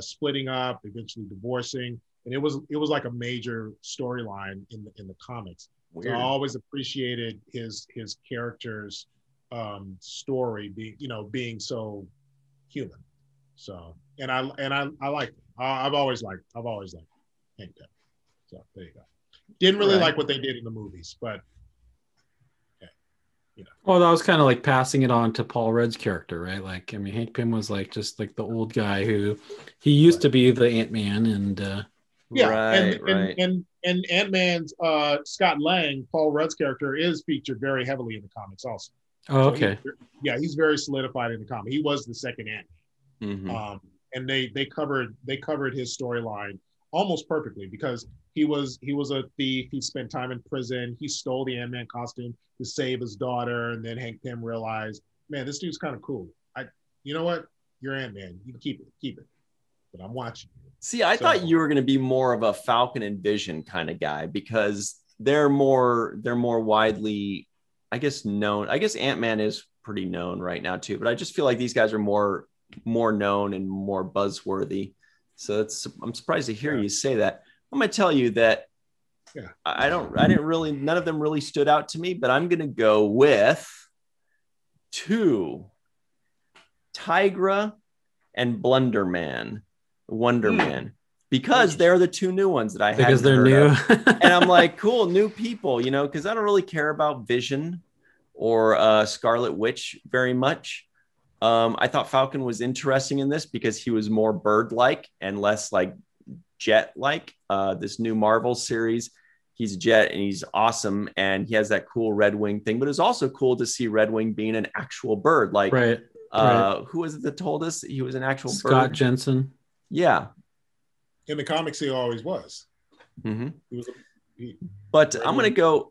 splitting up, eventually divorcing, and it was like a major storyline in the comics. Weird. So I always appreciated his character's story being so human. So and I like it. I've always liked Hank Pym. So there you go. Didn't really like what they did in the movies, but
well, that was kind of like passing it on to Paul Rudd's character, right? Like, I mean, Hank Pym was like just like the old guy who he used to be the Ant-Man, and
and Ant-Man's Scott Lang, Paul Rudd's character, is featured very heavily in the comics also.
Oh, okay.
So he's very solidified in the comic. He was the second Ant-Man.
Mm-hmm.
And they covered his storyline almost perfectly, because he was a thief. He spent time in prison. He stole the Ant-Man costume to save his daughter, and then Hank Pym realized, man, this dude's kind of cool. You know what? You're Ant-Man. You can keep it. But I'm watching you.
See, I thought you were going to be more of a Falcon and Vision kind of guy, because they're more widely, I guess, known. I guess Ant-Man is pretty known right now too, but I just feel like these guys are more known and more buzzworthy. So I'm surprised to hear you say that. I'm going to tell you that none of them really stood out to me, but I'm going to go with 2, Tigra and Wonder Man, because they're the 2 new ones that I had.
Because they're new.
And I'm like, cool, new people, because I don't really care about Vision or Scarlet Witch very much. I thought Falcon was interesting in this because he was more bird-like and less like jet-like. This new Marvel series, he's a jet and he's awesome, and he has that cool Red Wing thing. But it's also cool to see Red Wing being an actual bird. Like, who was it that told us he was an actual bird?
Scott Jensen.
Yeah.
In the comics, he always was.
Mm-hmm. But I'm gonna go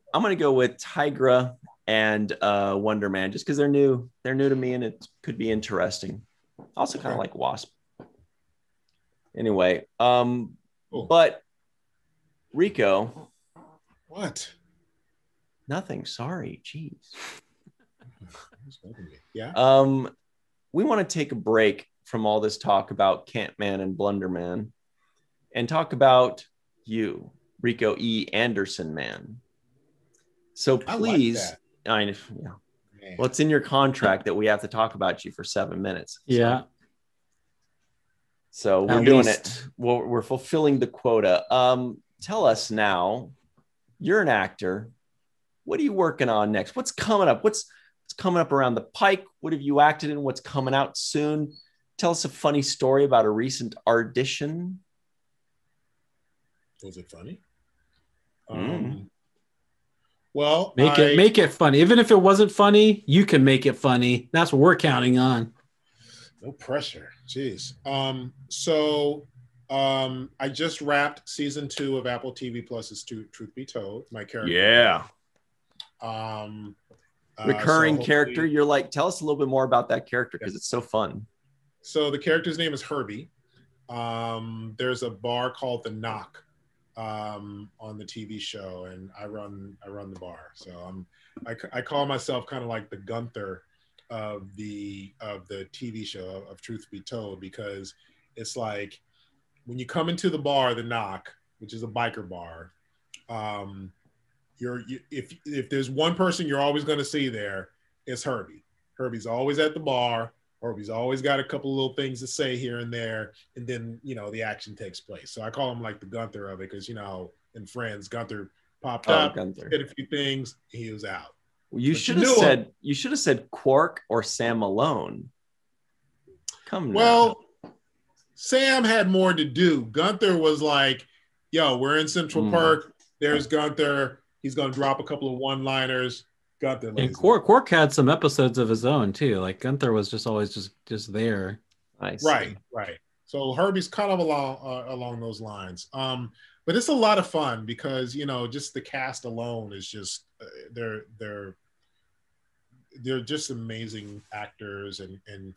with Tigra and Wonder Man, just because they're new to me, and it could be interesting. Also kind of like Wasp. Anyway, but Rico.
What?
Nothing. Sorry. Jeez.
Yeah.
we want to take a break from all this talk about Cantman and Blunderman and talk about you, Rico E. Anderson Man. So please, I like that. Yeah. Well, it's in your contract that we have to talk about you for 7 minutes.
Yeah.
So we're doing it. We're fulfilling the quota. Tell us now, you're an actor. What are you working on next? What's coming up? What's coming up around the pike? What have you acted in? What's coming out soon? Tell us a funny story about a recent audition.
Was it funny? Well,
make it funny. Even if it wasn't funny, you can make it funny. That's what we're counting on.
No pressure. Jeez. I just wrapped season 2 of Apple TV Plus's Truth Be Told. My character.
Yeah. Recurring character. You're like, tell us a little bit more about that character because it's so fun.
So the character's name is Herbie. There's a bar called The Knock on the TV show, and I run the bar. So I call myself kind of like the Gunther of the TV show of Truth Be Told, because it's like when you come into the bar, The Knock, which is a biker bar, if there's one person you're always going to see there, it's Herbie. Herbie's always at the bar. Herbie's always got a couple of little things to say here and there, and then the action takes place. So I call him like the Gunther of it, because in Friends, Gunther popped up, did a few things, he was out.
Well, you should have said Quark or Sam Malone. Well,
Sam had more to do. Gunther was like, yo, we're in Central Park. There's Gunther. He's going to drop a couple of one-liners. Gunther.
And Quark had some episodes of his own too. Like Gunther was just always just there.
Right. So Herbie's kind of along those lines. But it's a lot of fun because just the cast alone is just they're just amazing actors, and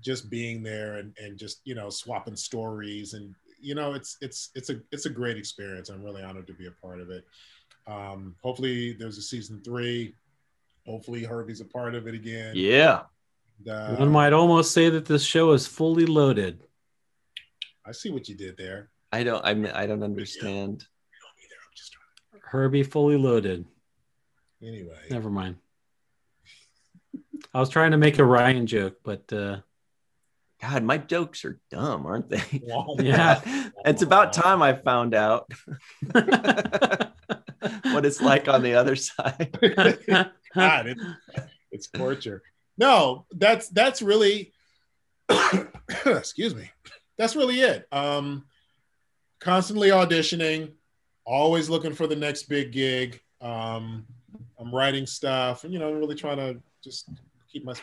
just being there and just swapping stories, and it's a great experience. I'm really honored to be a part of it. Hopefully there's a season 3. Hopefully Herbie's a part of it again.
Yeah.
One might almost say that this show is fully loaded.
I see what you did there.
I don't understand.
Herbie fully loaded.
Anyway.
Never mind. I was trying to make a Ryan joke, but
God, my jokes are dumb, aren't they?
Yeah.
It's about time I found out what it's like on the other side.
God, it's torture. No, that's really excuse me. That's really it. Constantly auditioning, always looking for the next big gig. I'm writing stuff, and really trying to just keep my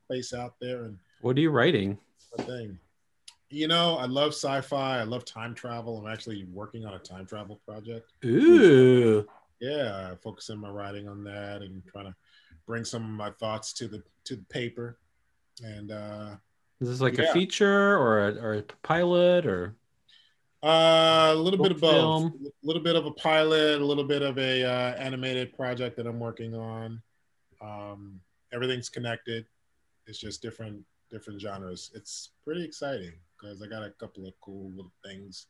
face out there. And
what are you writing?
Thing. I love sci-fi. I love time travel. I'm actually working on a time travel project.
Ooh.
Yeah, focusing my writing on that and trying to bring some of my thoughts to the paper. And
is this like a feature or a pilot or
a little bit of both? A little bit of a pilot, a little bit of a animated project that I'm working on. Everything's connected. It's just different genres. It's pretty exciting because I got a couple of cool little things,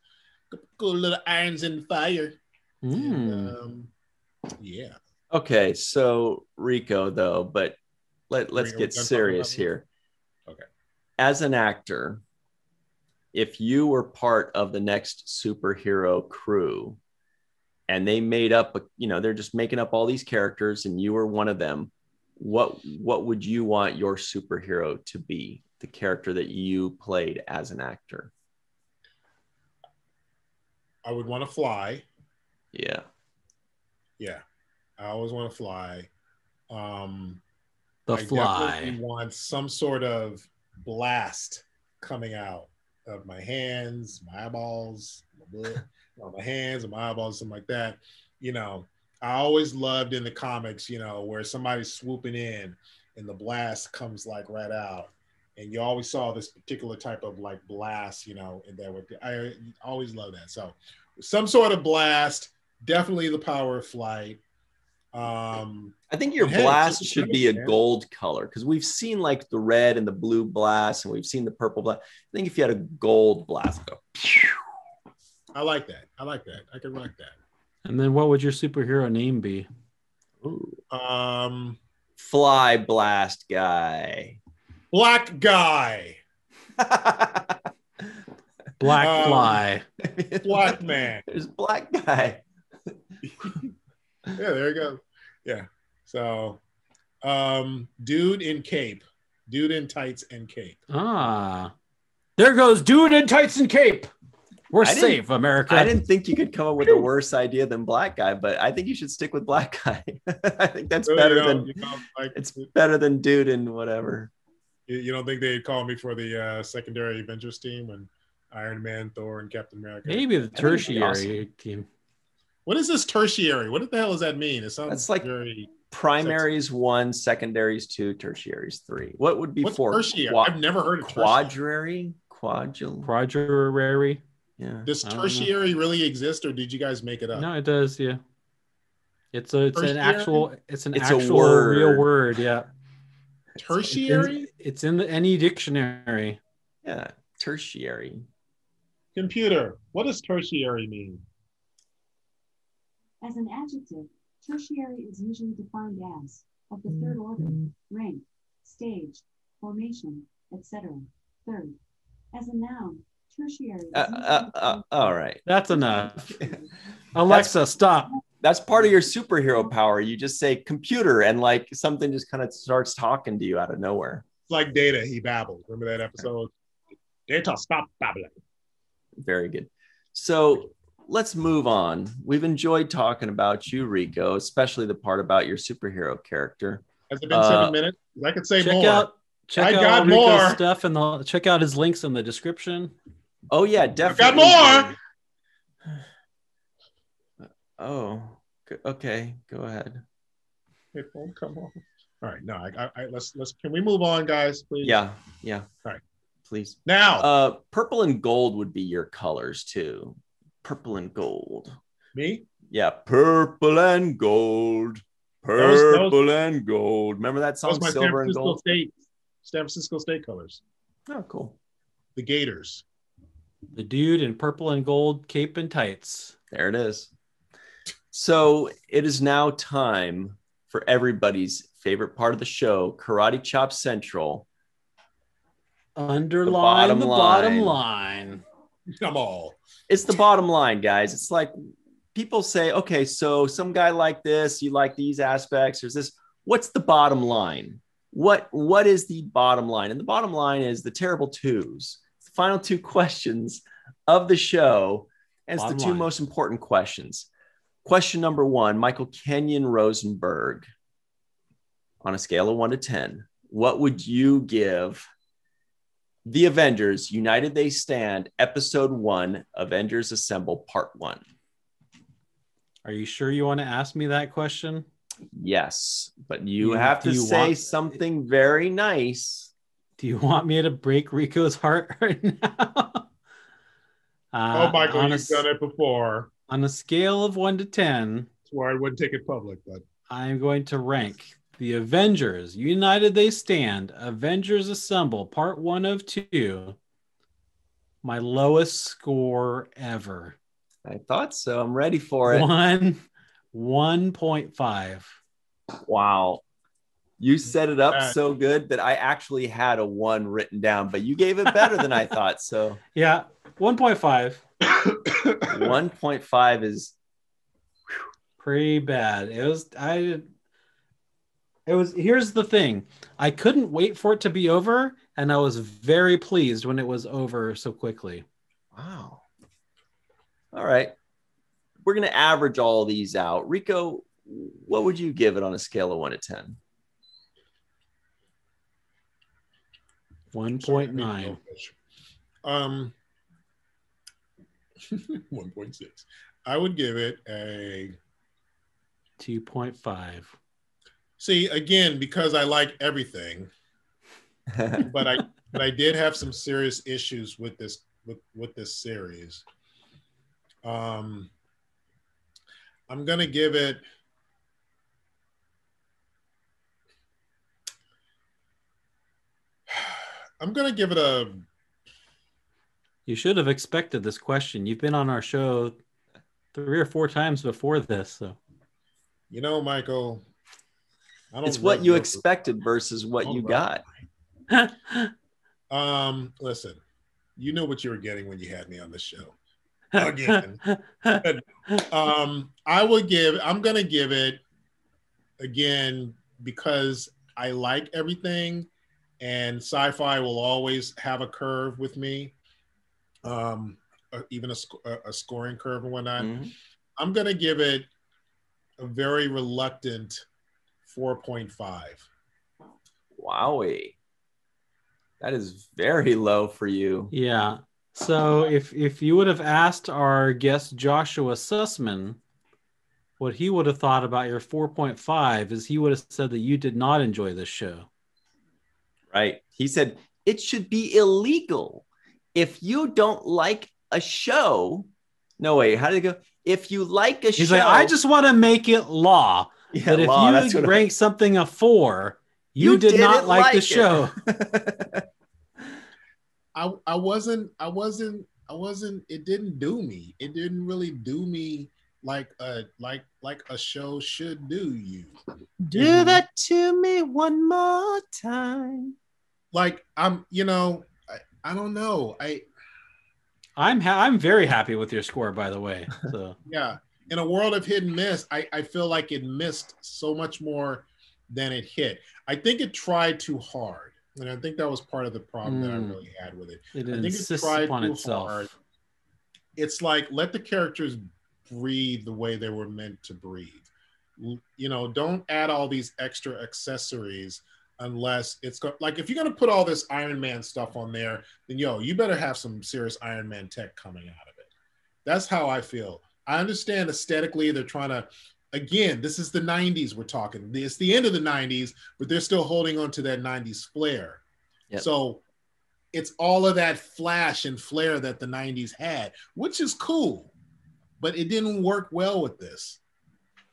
cool little irons in the fire. And, yeah.
Okay, so Rico though, but let's get serious here.
Okay.
As an actor, if you were part of the next superhero crew and they made up, they're just making up all these characters and you were one of them, what would you want your superhero to be? The character that you played as an actor?
I would want to fly.
Yeah.
I always want to fly.
The
I
fly.
definitely want some sort of blast coming out of my hands, my eyeballs, my hands and my eyeballs, something like that. I always loved in the comics, where somebody's swooping in and the blast comes like right out. And you always saw this particular type of like blast, and I always love that. So some sort of blast, definitely the power of flight.
I think your blast should be a gold color because we've seen like the red and the blue blast, and we've seen the purple blast. I think if you had a gold blast, go.
I like that. I can like that.
And then what would your superhero name be?
Ooh. Fly Blast Guy.
Black Guy.
Black Fly.
Black Man.
There's Black Guy.
Yeah, there you go. Yeah. So, dude in cape. Dude in tights and cape.
Ah. There goes dude in tights and cape. We're safe, America.
I didn't think you could come up with a worse idea than Black Guy, but I think you should stick with Black Guy. I think that's better it's better than dude and whatever.
You don't think they'd call me for the secondary Avengers team when Iron Man, Thor, and Captain America?
Maybe the tertiary team.
What is this tertiary? What the hell does that mean? It sounds
that's like
very
primaries
sexy.
1, secondaries 2, tertiaries 3. What would be
What's
4?
Tertiary? I've never heard of
quadrary.
Quadrary.
Yeah.
Does tertiary really exist, or did you guys make it up?
No, it does. Yeah. It's an actual
word.
real word. Yeah.
Tertiary.
It's in any dictionary.
Yeah. Tertiary.
Computer. What does tertiary mean?
As an adjective, tertiary is usually defined as of the third order, rank, stage, formation, etc. Third, as a noun, tertiary.
All right.
That's enough. Alexa, stop.
That's part of your superhero power. You just say computer and like something just kind of starts talking to you out of nowhere.
It's like Data. He babbled. Remember that episode? Data, stop babbling.
Very good. So let's move on. We've enjoyed talking about you, Rico, especially the part about your superhero character.
Has it been 7 minutes? I could say more.
Check out Rico's more stuff and check out his links in the description.
Oh yeah, definitely.
I got more.
Oh, okay. Go ahead.
It won't come on. All right, no, let's. Can we move on, guys, please?
Yeah.
All right,
please.
Now,
purple and gold would be your colors too. Purple and gold.
Me?
Yeah, purple and gold. Purple and gold. Remember that song,
my
Silver and Gold?
San Francisco State colors.
Oh, cool.
The Gators.
The dude in purple and gold cape and tights.
There it is. So it is now time for everybody's favorite part of the show, Karate Chop Central.
Underline the bottom line.
Come on.
It's the bottom line, guys. It's like people say, okay, so some guy like this, you like these aspects, there's this. What's the bottom line? What is the bottom line? And the bottom line is the terrible twos. It's the final 2 questions of the show. And it's the 2 most important questions. Question number 1, Michael Kenyon Rosenberg. On a scale of 1 to 10, what would you give The Avengers, United They Stand, Episode 1, Avengers Assemble, Part 1?
Are you sure you want to ask me that question?
Yes, but you have to say something very nice.
Do you want me to break Rico's heart right now?
Michael, you've done it before.
On a scale of 1 to 10,
that's why I wouldn't take it public, but
I'm going to rank The Avengers, United They Stand, Avengers Assemble, Part 1 of 2, my lowest score ever.
I thought so. I'm ready for it.
1.5.
Wow. You set it up so good that I actually had a 1 written down, but you gave it better than I thought. So
yeah, 1.5.
1.5 is
pretty bad. Here's the thing. I couldn't wait for it to be over, and I was very pleased when it was over so quickly.
Wow. All right. We're going to average all these out. Rico, what would you give it on a scale of 1 to 10?
1.9.
1.6. I would give it a
2.5.
See, again, because I like everything, but I did have some serious issues with this series. I'm gonna give it I'm gonna give it a.
You should have expected this question. You've been on our show 3 or 4 times before this, so.
Michael, I don't.
It's what you expected versus what you got.
Listen, you know what you were getting when you had me on the show. Again. I'm gonna give it again because I like everything, and sci-fi will always have a curve with me, even a scoring curve and whatnot. Mm-hmm. I'm gonna give it a very reluctant 4.5.
Wowie. That is very low for you.
Yeah. So if you would have asked our guest Joshua Sussman what he would have thought about your 4.5 is he would have said that you did not enjoy this show.
Right. He said it should be illegal. If you don't like a show, no way. How did it go? If you like a show.
He's like, I just want to make it law.
Yeah,
that if
law,
you rank something a 4, you did not like the show.
I wasn't, it didn't do me. It didn't really do me like a show should do you.
Do that to me one more time.
Like I don't know.
I'm very happy with your score, by the way. So
yeah. In a world of hit and miss, I feel like it missed so much more than it hit. I think it tried too hard. And I think that was part of the problem that I really had with it.
I think it tried upon too itself. Hard.
It's like, let the characters breathe the way they were meant to breathe. Don't add all these extra accessories unless it's like, if you're going to put all this Iron Man stuff on there, then you better have some serious Iron Man tech coming out of it. That's how I feel. I understand aesthetically they're trying to, again, this is the 90s we're talking. It's the end of the 90s, but they're still holding on to that 90s flair. Yep. So it's all of that flash and flair that the 90s had, which is cool, but it didn't work well with this.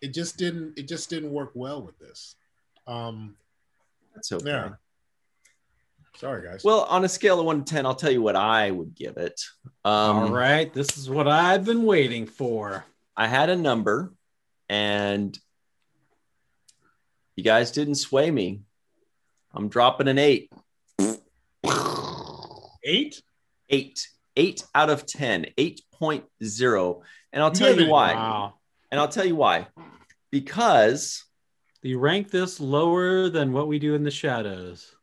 It just didn't work well with this.
That's okay.
Yeah. Sorry, guys.
Well, on a scale of 1 to 10, I'll tell you what I would give it.
All right. This is what I've been waiting for.
I had a number, and you guys didn't sway me. I'm dropping an 8.
8?
8 out of 10. 8.0. And I'll tell you why.
Wow.
And I'll tell you why. Because
you rank this lower than What We Do in the Shadows.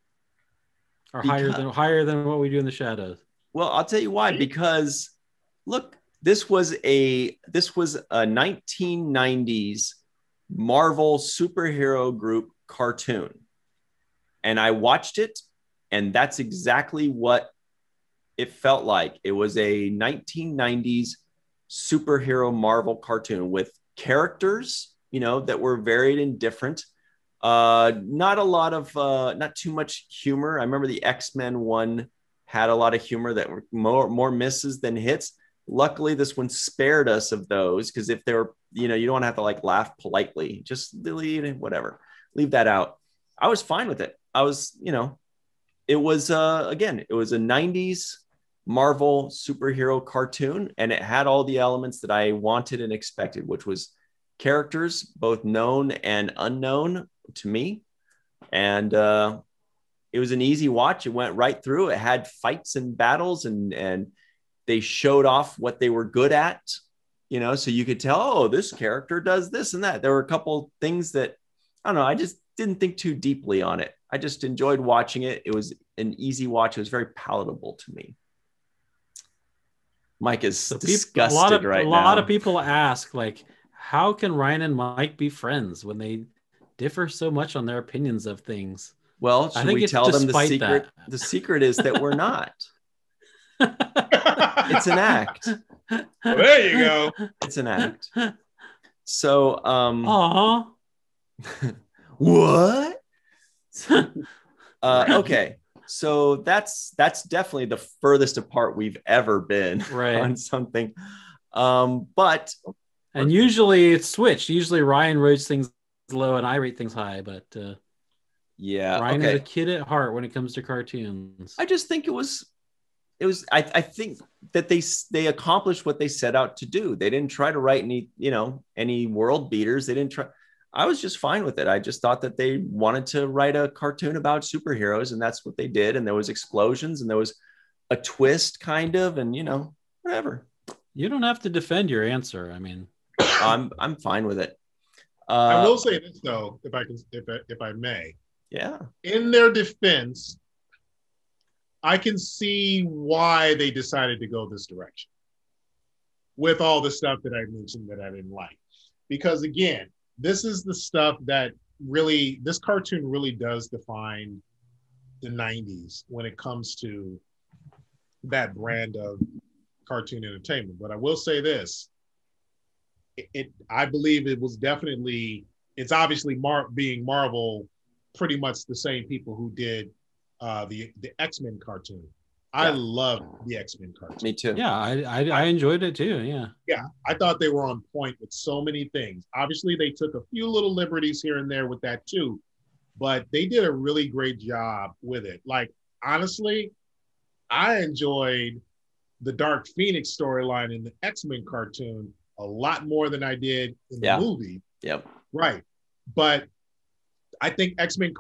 Or higher than What We Do in the Shadows.
Well, I'll tell you why. Because look, this was a 1990s Marvel superhero group cartoon. And I watched it, and that's exactly what it felt like. It was a 1990s superhero Marvel cartoon with characters, that were varied and different. Not a lot of, not too much humor. I remember the X-Men one had a lot of humor that were more misses than hits. Luckily, this one spared us of those, because if they were, you don't want to have to laugh politely. Just whatever, leave that out. I was fine with it. I was, it was, again, it was a 90s Marvel superhero cartoon, and it had all the elements that I wanted and expected, which was characters, both known and unknown to me. And it was an easy watch. It went right through. It had fights and battles, and they showed off what they were good at, so you could tell, oh, this character does this and that. There were a couple things that, I don't know, I just didn't think too deeply on it. I just enjoyed watching it. It was an easy watch. It was very palatable to me. Mike is disgusted right now.
A lot of people ask, how can Ryan and Mike be friends when they differ so much on their opinions of things?
Well, should we tell them the secret? That. The secret is that we're not. It's an act.
Well, there you go.
It's an act. So,
what?
Okay. So that's definitely the furthest apart we've ever been on something. But
and usually it's switched. Usually Ryan rates things low and I rate things high, but
Yeah.
Ryan
okay.
is a kid at heart when it comes to cartoons.
I just think it was I think that they accomplished what they set out to do. They didn't try to write any world beaters. They didn't try. I was just fine with it. I just thought that they wanted to write a cartoon about superheroes, and that's what they did. And there was explosions, and there was a twist, kind of, and whatever.
You don't have to defend your answer. I mean,
I'm fine with it.
I will say this though, if I may.
Yeah.
In their defense, I can see why they decided to go this direction with all the stuff that I mentioned that I didn't like. Because again, this is the stuff that really, this cartoon really does define the 90s when it comes to that brand of cartoon entertainment. But I will say this, I believe it was definitely, it's obviously being Marvel, pretty much the same people who did the X-Men cartoon. I love the X-Men cartoon.
Me too.
Yeah, I enjoyed it too. Yeah.
Yeah, I thought they were on point with so many things. Obviously, they took a few little liberties here and there with that too, but they did a really great job with it. Like, honestly, I enjoyed the Dark Phoenix storyline in the X-Men cartoon a lot more than I did in the movie.
Yep.
Right. But I think the X-Men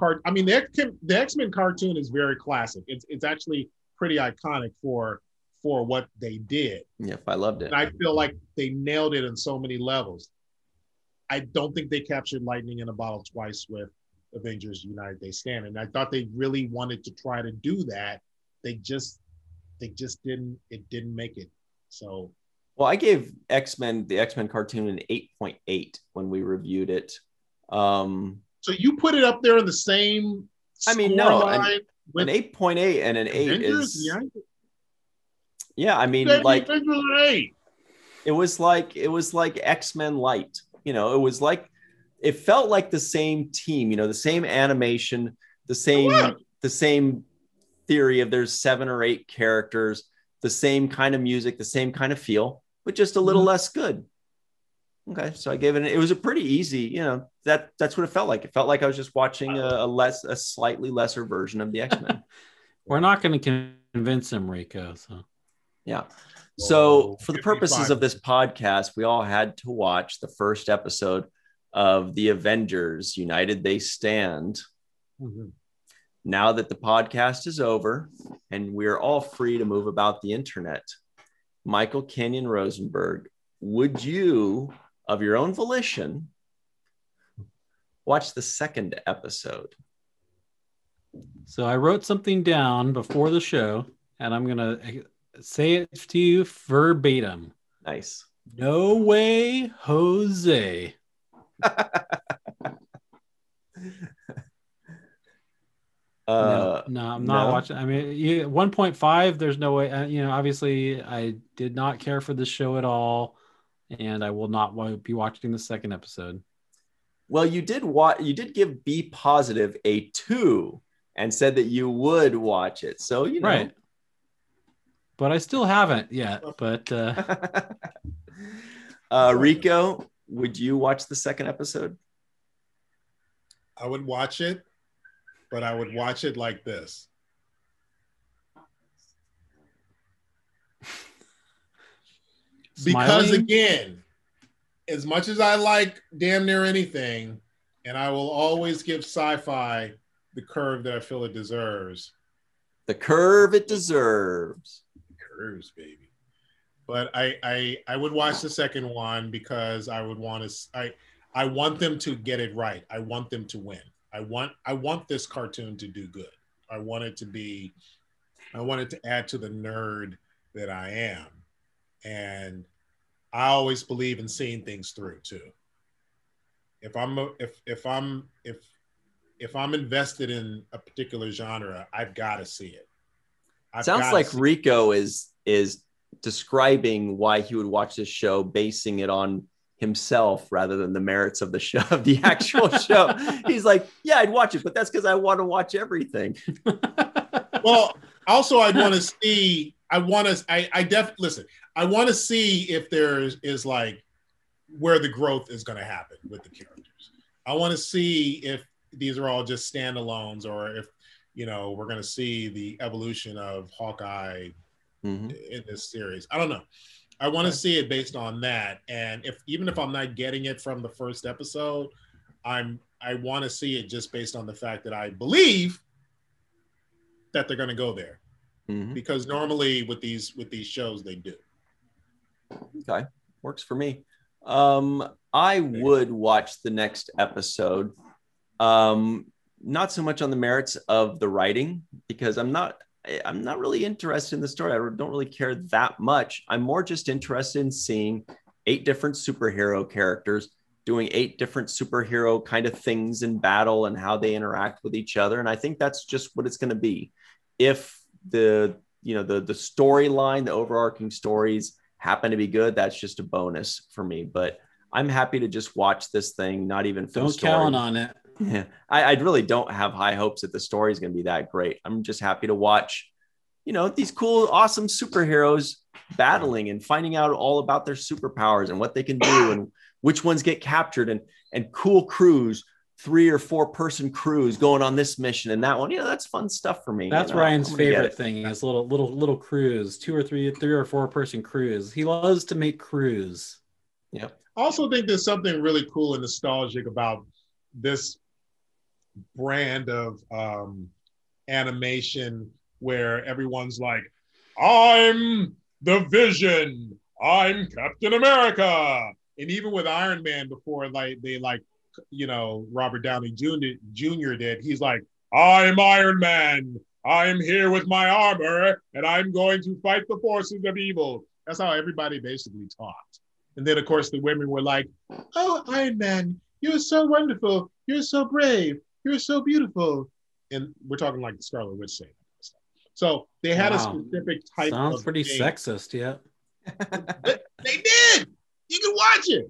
cartoon is very classic. It's actually pretty iconic for what they did.
Yep, I loved it.
And I feel like they nailed it on so many levels. I don't think they captured lightning in a bottle twice with Avengers United They Stand. And I thought they really wanted to try to do that. They just didn't make it. So
well, I gave the X-Men cartoon an 8.8 when we reviewed it.
So you put it up there in the same.
I mean, no, an 8.8 and an 8
Avengers?
is. Yeah, I mean, like it was like X-Men Light. It felt like the same team. The same animation, the same theory of there's 7 or 8 characters, the same kind of music, the same kind of feel, but just a little less good. Okay, so I gave it. It was a pretty easy. That's what it felt like. It felt like I was just watching a slightly lesser version of the X-Men.
We're not going to convince him, Rico. So
yeah. So for the purposes of this podcast, we all had to watch the first episode of the Avengers United They Stand.
Mm-hmm.
Now that the podcast is over and we're all free to move about the internet, Michael Kenyon Rosenberg, would you, of your own volition, watch the second episode?
So I wrote something down before the show, and I'm going to say it to you verbatim.
Nice.
No way, Jose. No, I'm not watching. I mean, 1.5, there's no way. Obviously, I did not care for this show at all, and I will not be watching the second episode.
Well, you did give B Positive a 2 and said that you would watch it. So,
Right. But I still haven't yet. But
Rico, would you watch the second episode?
I would watch it, but I would watch it like this. Because again, as much as I like damn near anything, and I will always give sci-fi the curve that I feel it deserves.
The curve it deserves.
Curves, baby. But I would watch the second one because I would want to. I want them to get it right. I want them to win. I want this cartoon to do good. I want it to add to the nerd that I am. And I always believe in seeing things through too. If I'm invested in a particular genre, I've got to see it.
Sounds like Rico is describing why he would watch this show, basing it on himself rather than the merits of the show, of the actual show. He's like, yeah, I'd watch it, but that's because I want to watch everything.
Well, also I want to see. I want to see if there is like where the growth is going to happen with the characters. I want to see if these are all just standalones, or if, we're going to see the evolution of Hawkeye in this series. I don't know. I want to see it based on that. And even if I'm not getting it from the first episode, I want to see it just based on the fact that I believe that they're going to go there. Because normally with these shows, they do.
Okay. Works for me. I would watch the next episode. Not so much on the merits of the writing, because I'm not really interested in the story. I don't really care that much. I'm more just interested in seeing 8 different superhero characters doing 8 different superhero kind of things in battle and how they interact with each other. And I think that's just what it's going to be. If the storyline, the overarching stories happen to be good, that's just a bonus for me. But I'm happy to just watch this thing, not even for the story.
Don't count on it.
Yeah, I really don't have high hopes that the story is going to be that great. I'm just happy to watch, these cool, awesome superheroes battling and finding out all about their superpowers and what they can do and which ones get captured, and cool crews, 3 or 4 person crews going on this mission and that one. That's fun stuff for me.
That's Ryan's favorite thing is little crews, 2 or 3 or 4 person crews. He loves to make crews.
Yep.
I also think there's something really cool and nostalgic about this brand of animation where everyone's like, I'm the Vision, I'm Captain America. And even with Iron Man before, Robert Downey Jr. did, he's like, I'm Iron Man, I'm here with my armor and I'm going to fight the forces of evil. That's how everybody basically talked. And then of course the women were like, oh, Iron Man, you're so wonderful, you're so brave, you're so beautiful. And we're talking like the Scarlet Witch saying that stuff. So they had a specific type
Sounds
of
pretty
thing.
sexist, yeah.
They did. You can watch it.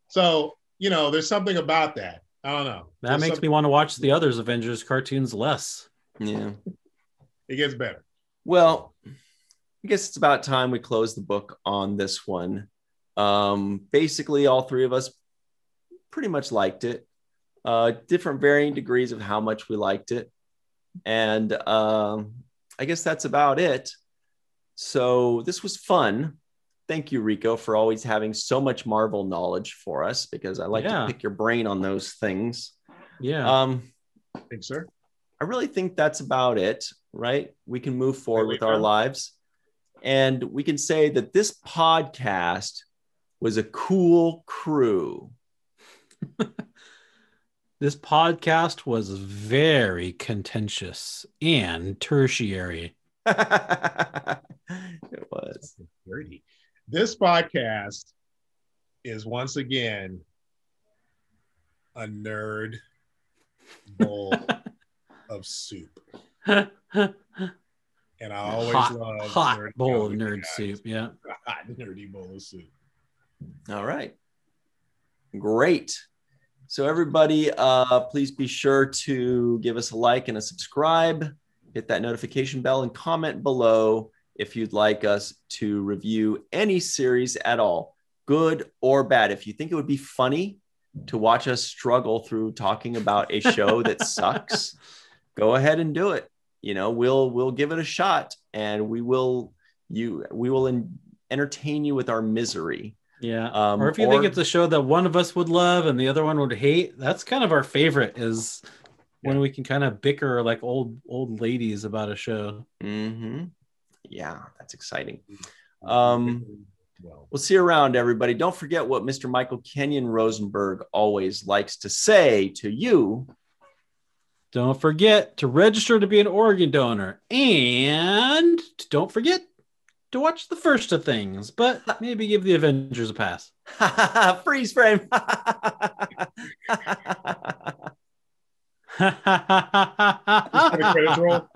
So, there's something about that. I don't know.
That makes me want to watch the others Avengers cartoons less.
Yeah.
It gets better.
Well, I guess it's about time we close the book on this one. Basically, all 3 of us pretty much liked it. Different varying degrees of how much we liked it. And I guess that's about it. So this was fun. Thank you, Rico, for always having so much Marvel knowledge for us, because I like to pick your brain on those things.
Yeah.
Thanks, sir.
I really think that's about it, right? We can move forward with our lives. And we can say that this podcast was a cool crew.
This podcast was very contentious and tertiary.
It was.
Dirty. This podcast is once again a nerd bowl of soup. And I always love
hot bowl of nerd soup. Yeah.
A hot nerdy bowl of soup.
All right. Great. So everybody, please be sure to give us a like and a subscribe, hit that notification bell, and comment below if you'd like us to review any series at all, good or bad. If you think it would be funny to watch us struggle through talking about a show that sucks, go ahead and do it. We'll give it a shot, and we will entertain you with our misery.
Yeah. Or if you think it's a show that one of us would love and the other one would hate, that's kind of our favorite, is when we can kind of bicker like old ladies about a show.
Mm-hmm. Yeah, that's exciting. We'll see you around, everybody. Don't forget what Mr. Michael Kenyon Rosenberg always likes to say to you.
Don't forget to register to be an organ donor. And don't forget to watch the first of things, but maybe give the Avengers a pass.
Freeze frame.
Just for the credits roll.